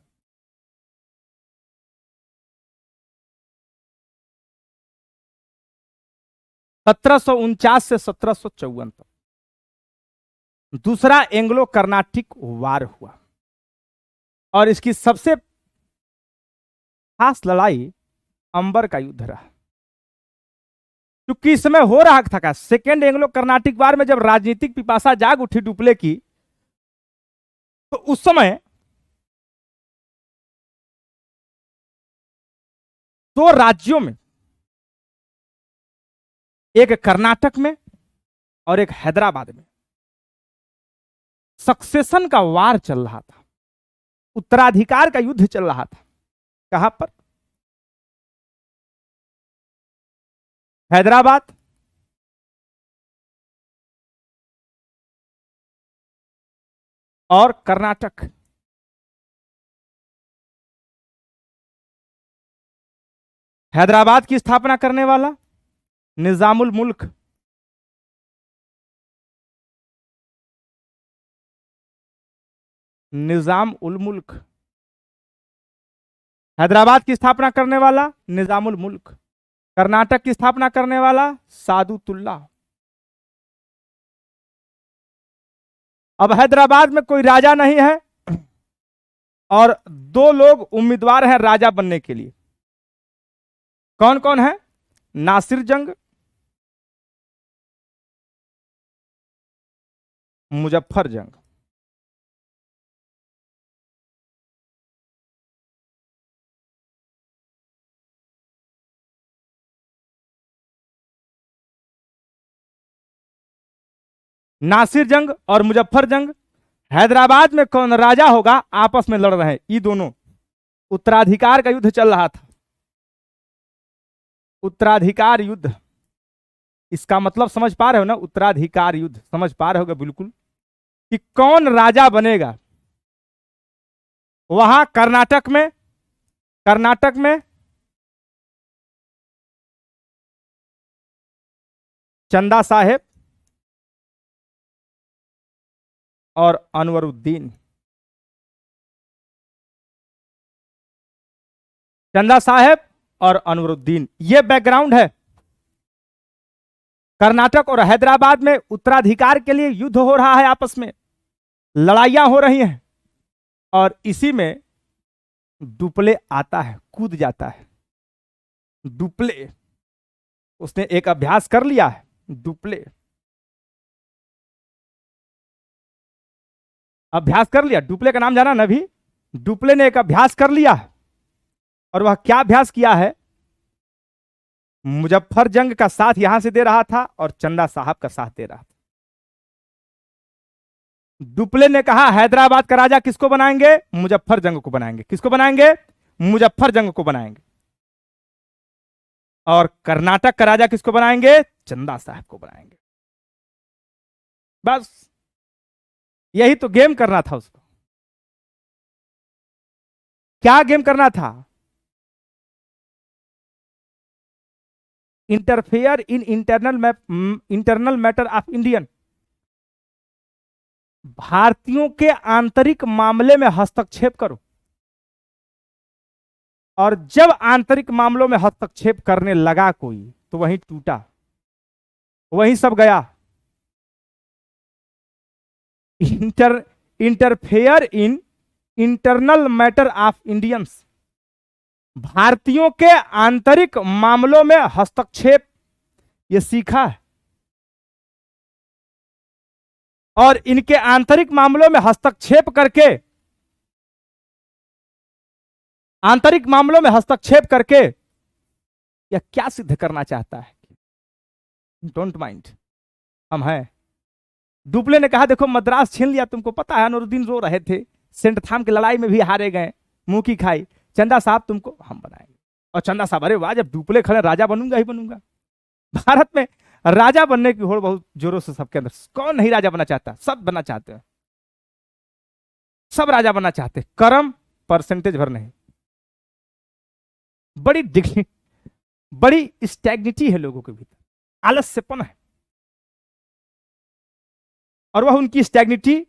1749 से 1754 तक दूसरा एंग्लो कर्नाटिक वार हुआ। और इसकी सबसे खास लड़ाई अंबर का युद्ध रहा। क्योंकि इस समय हो रहा था क्या, सेकेंड एंग्लो कर्नाटिक वार में जब राजनीतिक पिपासा जाग उठी डुप्ले की, तो उस समय दो राज्यों में, एक कर्नाटक में और एक हैदराबाद में, सक्सेशन का वार चल रहा था, उत्तराधिकार का युद्ध चल रहा था। कहां पर? हैदराबाद और कर्नाटक। हैदराबाद की स्थापना करने वाला निजामुल मुल्क, निजाम उल मुल्क। हैदराबाद की स्थापना करने वाला निजामुल मुल्क। कर्नाटक की स्थापना करने वाला सादुतुल्ला। अब हैदराबाद में कोई राजा नहीं है और दो लोग उम्मीदवार हैं राजा बनने के लिए। कौन कौन है? नासिर जंग, मुजफ्फर जंग। नासिर जंग और मुजफ्फर जंग। हैदराबाद में कौन राजा होगा आपस में लड़ रहे हैं ये दोनों। उत्तराधिकार का युद्ध चल रहा था। उत्तराधिकार युद्ध, इसका मतलब समझ पा रहे हो ना? उत्तराधिकार युद्ध समझ पा रहे होगे बिल्कुल, कि कौन राजा बनेगा। वहां कर्नाटक में चंदा साहेब और अनवरुद्दीन। चंदा साहेब और अनवरुद्दीन, ये बैकग्राउंड है। कर्नाटक और हैदराबाद में उत्तराधिकार के लिए युद्ध हो रहा है, आपस में लड़ाइयां हो रही हैं। और इसी में डुप्ले आता है, कूद जाता है। डुप्ले, उसने एक अभ्यास कर लिया है। डुप्ले अभ्यास कर लिया। डुप्ले का नाम जाना ना भी? डुप्ले ने एक अभ्यास कर लिया है। और वह क्या अभ्यास किया है? मुजफ्फर जंग का साथ यहां से दे रहा था और चंदा साहब का साथ दे रहा था। डुप्ले ने कहा हैदराबाद का राजा किसको बनाएंगे? मुजफ्फर जंग को बनाएंगे। किसको बनाएंगे? मुजफ्फर जंग को बनाएंगे। और कर्नाटक का राजा किसको बनाएंगे? चंदा साहब को बनाएंगे। बस यही तो गेम करना था उसको। क्या गेम करना था? Interfere in internal matter of Indian. भारतीयों के आंतरिक मामले में हस्तक्षेप करो। और जब आंतरिक मामलों में हस्तक्षेप करने लगा कोई, तो वहीं टूटा, वहीं सब गया। Interfere in internal matter of Indians, भारतीयों के आंतरिक मामलों में हस्तक्षेप, यह सीखा है। और इनके आंतरिक मामलों में हस्तक्षेप करके, आंतरिक मामलों में हस्तक्षेप करके यह क्या सिद्ध करना चाहता है? डोंट माइंड, हम हैं। डुप्ले ने कहा देखो मद्रास छीन लिया, तुमको पता है अनुरुद्दीन रो रहे थे, सेंट थाम की लड़ाई में भी हारे गए, मुंह की खाई, चंदा साहब तुमको हम बनाएंगे। और चंदा साहब अरे वाह, जब डुप्ले खड़े राजा बनूंगा ही बनूंगा। भारत में राजा बनने की होड़ बहुत जोरों से सबके अंदर, कौन नहीं राजा बनना चाहता, सब बनना चाहते हैं, सब राजा बनना चाहते हैं, कर्म परसेंटेज भर नहीं। बड़ी डिग्निटी, बड़ी स्टैग्निटी है लोगों के भीतर, आलस्यपन है, और वह उनकी स्टैग्निटी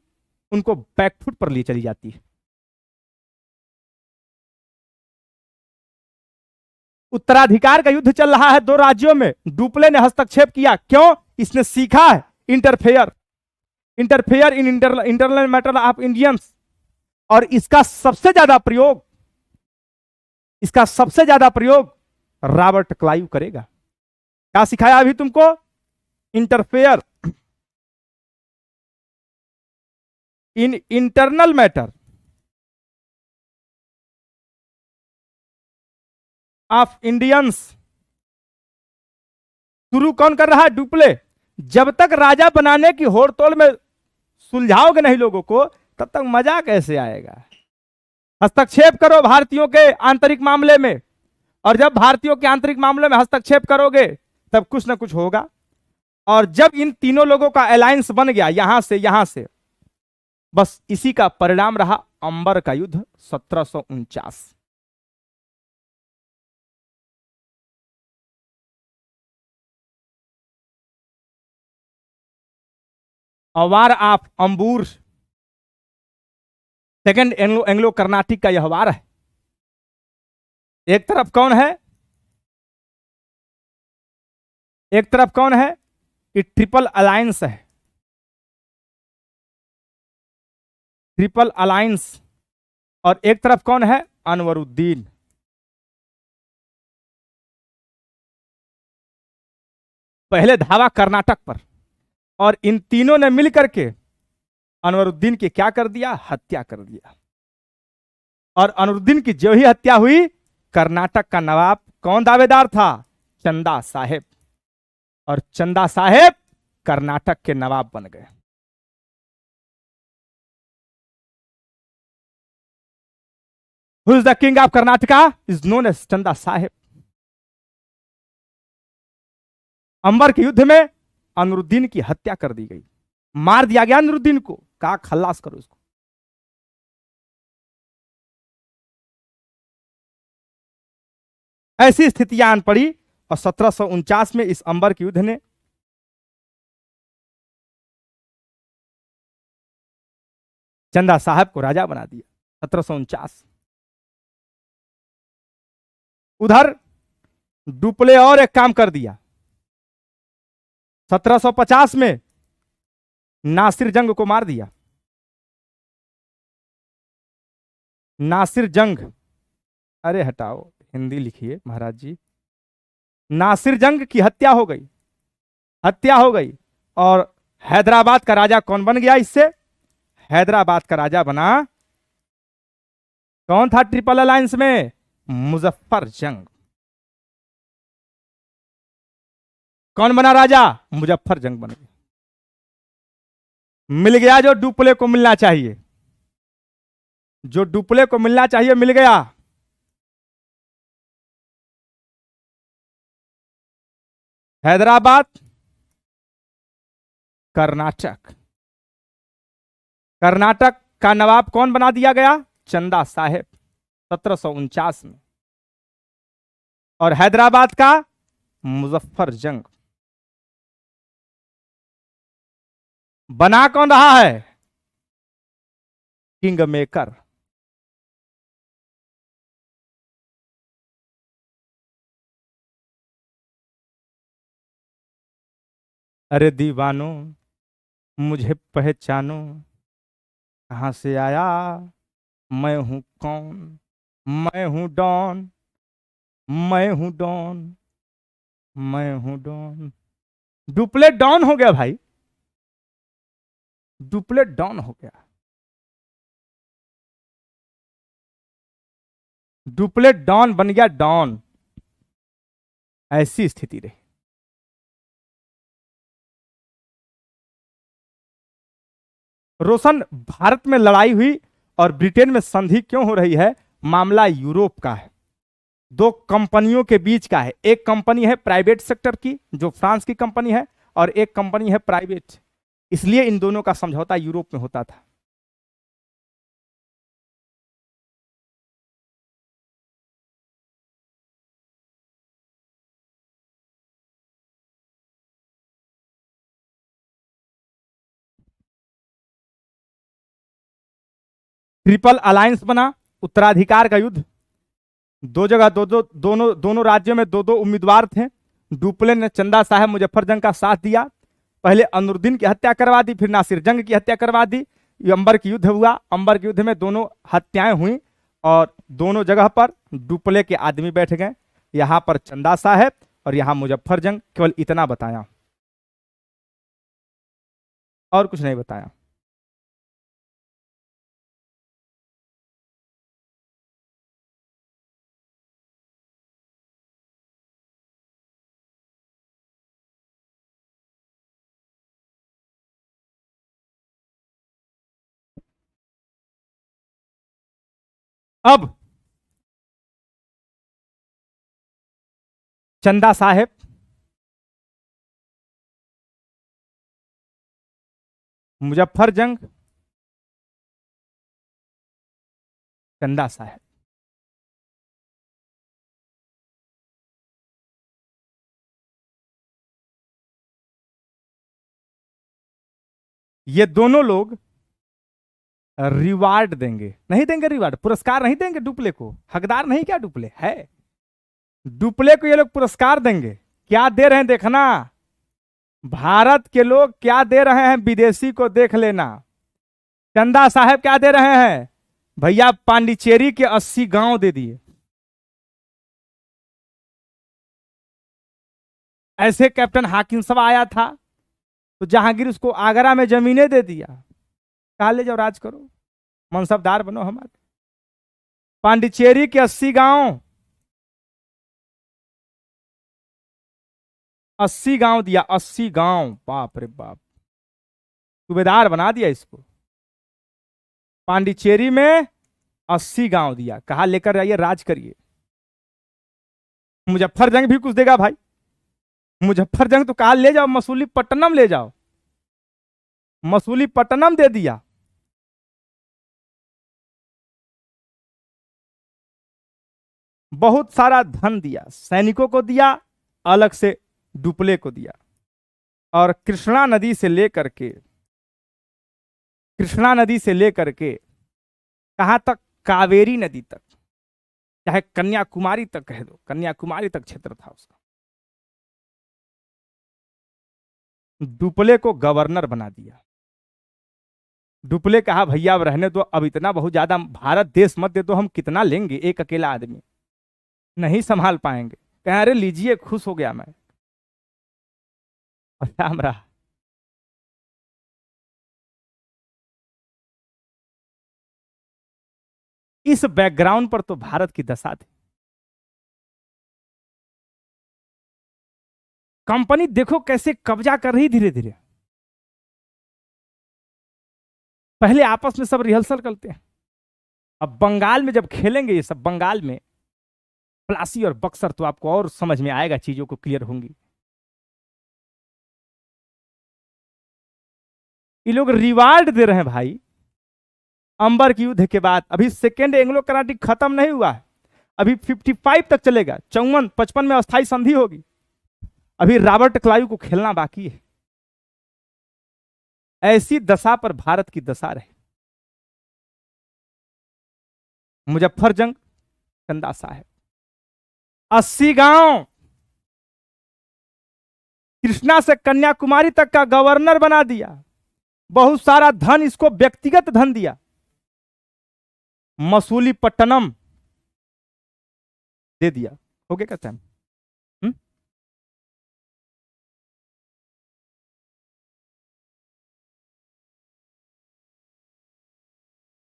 उनको बैकफुट पर लिए चली जाती है। उत्तराधिकार का युद्ध चल रहा है दो राज्यों में, डुप्ले ने हस्तक्षेप किया, क्यों? इसने सीखा है interfere, interfere in internal matter of Indians. और इसका सबसे ज्यादा प्रयोग, इसका सबसे ज्यादा प्रयोग रॉबर्ट क्लाइव करेगा। क्या सिखाया अभी तुमको? Interfere in internal matter of Indians. शुरू कौन कर रहा है? डुप्ले। जब तक राजा बनाने की होड़-तोड़ में सुलझाओगे नहीं लोगों को, तब तक मजा कैसे आएगा? हस्तक्षेप करो भारतीयों के आंतरिक मामले में, और जब भारतीयों के आंतरिक मामले में हस्तक्षेप करोगे तब कुछ ना कुछ होगा। और जब इन तीनों लोगों का अलायंस बन गया यहां से, बस इसी का परिणाम रहा अंबर का युद्ध 1749। War of Ambur, second Anglo Carnatic का यह वार है। एक तरफ कौन है? एक तरफ कौन है? ये ट्रिपल अलायंस है, ट्रिपल अलायंस। और एक तरफ कौन है? अनवरुद्दीन। पहले धावा कर्नाटक पर, और इन तीनों ने मिलकर के अनवरुद्दीन की क्या कर दिया? हत्या कर दिया। और अनवरुद्दीन की जो ही हत्या हुई, कर्नाटक का नवाब कौन दावेदार था? चंदा साहेब। और चंदा साहेब कर्नाटक के नवाब बन गए। Who is the king of Karnataka? Is known as Chanda Sahib. अंबर के युद्ध में अनवरुद्दीन की हत्या कर दी गई, मार दिया गया अनवरुद्दीन को, कहा खल्लास करो इसको। ऐसी स्थितियां आन पड़ी, और 1749 में इस अंबर के युद्ध ने चंदा साहब को राजा बना दिया। 1749। उधर डुप्ले और एक काम कर दिया। 1750 में नासिर जंग को मार दिया। नासिर जंग, अरे हटाओ हिंदी लिखिए महाराज जी। नासिर जंग की हत्या हो गई, हत्या हो गई। और हैदराबाद का राजा कौन बन गया? इससे हैदराबाद का राजा बना कौन था ट्रिपल अलायंस में? मुजफ्फर जंग। कौन बना राजा? मुजफ्फर जंग बन गया। मिल गया जो डुप्ले को मिलना चाहिए, जो डुप्ले को मिलना चाहिए मिल गया। हैदराबाद, कर्नाटक। कर्नाटक का नवाब कौन बना दिया गया? चंदा साहेब, 1749 में। और हैदराबाद का मुजफ्फर जंग। बना कौन रहा है? King maker. अरे दीवानो मुझे पहचानो, कहां से आया, मैं हूं कौन, मैं हूं डॉन, मैं हूं डॉन, मैं हूं डॉन। डुप्ले डॉन हो गया भाई। डुप्लेट डॉन हो गया, डुप्लेट डॉन बन गया डॉन। ऐसी स्थिति रही। रोशन, भारत में लड़ाई हुई और ब्रिटेन में संधि क्यों हो रही है? मामला यूरोप का है, दो कंपनियों के बीच का है। एक कंपनी है प्राइवेट सेक्टर की जो फ्रांस की कंपनी है, और एक कंपनी है प्राइवेट, इसलिए इन दोनों का समझौता यूरोप में होता था। ट्रिपल अलायंस बना, उत्तराधिकार का युद्ध, दो जगह दोनों राज्यों में दो दो उम्मीदवार थे। डुप्ले ने चंदा साहब मुजफ्फर का साथ दिया, पहले अनरुद्दीन की हत्या करवा दी, फिर नासिर जंग की हत्या करवा दी। अंबर की युद्ध हुआ, अंबर के युद्ध में दोनों हत्याएं हुई और दोनों जगह पर डुप्ले के आदमी बैठ गए। यहां पर चंदा साहब और यहां मुजफ्फर जंग, केवल इतना बताया और कुछ नहीं बताया। अब चंदा साहब मुजफ्फर जंग, चंदा साहब, ये दोनों लोग रिवार्ड देंगे, नहीं देंगे रिवार्ड, पुरस्कार नहीं देंगे डुप्ले को। हकदार नहीं क्या डुप्ले है? डुप्ले को ये लोग पुरस्कार देंगे। क्या दे रहे हैं देखना, भारत के लोग क्या दे रहे हैं विदेशी को देख लेना। चंदा साहब क्या दे रहे हैं? भैया पांडिचेरी के 80 गांव दे दिए। ऐसे कैप्टन हाकिम सब आया था तो जहांगीर उसको आगरा में जमीनें दे दिया, कहा ले जाओ राज करो, मनसबदार बनो हमारे। पांडिचेरी के 80 गांव, 80 गांव दिया, 80 गांव, बाप रे बाप, सूबेदार बना दिया इसको। पांडिचेरी में 80 गांव दिया, कहा लेकर आइए राज करिए। मुजफ्फरजंग भी कुछ देगा भाई, मुजफ्फरजंग तो कहा ले जाओ मसूलीपट्टनम ले जाओ, मसूलीपट्टनम दे दिया। बहुत सारा धन दिया, सैनिकों को दिया, अलग से डुप्ले को दिया। और कृष्णा नदी से लेकर के, कृष्णा नदी से लेकर के कहां तक? कावेरी नदी तक, चाहे कन्याकुमारी तक कह दो, कन्याकुमारी तक क्षेत्र था उसका। डुप्ले को गवर्नर बना दिया। डुप्ले कहा भैया अब रहने दो, अब इतना बहुत ज्यादा भारत देश मत दे दो, हम कितना लेंगे, एक अकेला आदमी नहीं संभाल पाएंगे। कह अरे लीजिए, खुश हो गया मैं, और राम रहा। इस बैकग्राउंड पर तो भारत की दशा थी। कंपनी देखो कैसे कब्जा कर रही धीरे धीरे। पहले आपस में सब रिहर्सल करते हैं, अब बंगाल में जब खेलेंगे ये सब, बंगाल में प्लासी और बक्सर, तो आपको और समझ में आएगा, चीजों को क्लियर होंगी। ये लोग रिवार्ड दे रहे हैं भाई। अंबर की युद्ध के बाद अभी सेकेंड एंग्लो कर्नाटिक खत्म नहीं हुआ है, अभी 55 तक चलेगा, 54 55 में अस्थायी संधि होगी। अभी रॉबर्ट क्लाइव को खेलना बाकी है। ऐसी दशा पर भारत की दशा रहे। मुजफ्फर जंग, चंदा साहब, 80 गांव, कृष्णा से कन्याकुमारी तक का गवर्नर बना दिया, बहुत सारा धन, इसको व्यक्तिगत धन दिया। मसूलीपट्टनम दे दिया। हो गया क्या टाइम?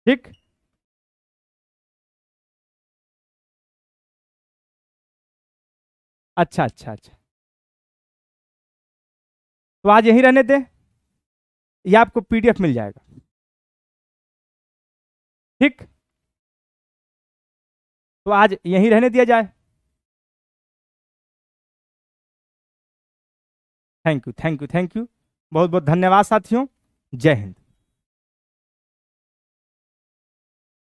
ठीक, अच्छा अच्छा अच्छा, तो आज यहीं रहने दे, या आपको पीडीएफ मिल जाएगा। ठीक, तो आज यहीं रहने दिया जाए। Thank you thank you thank you, बहुत बहुत धन्यवाद साथियों। जय हिंद।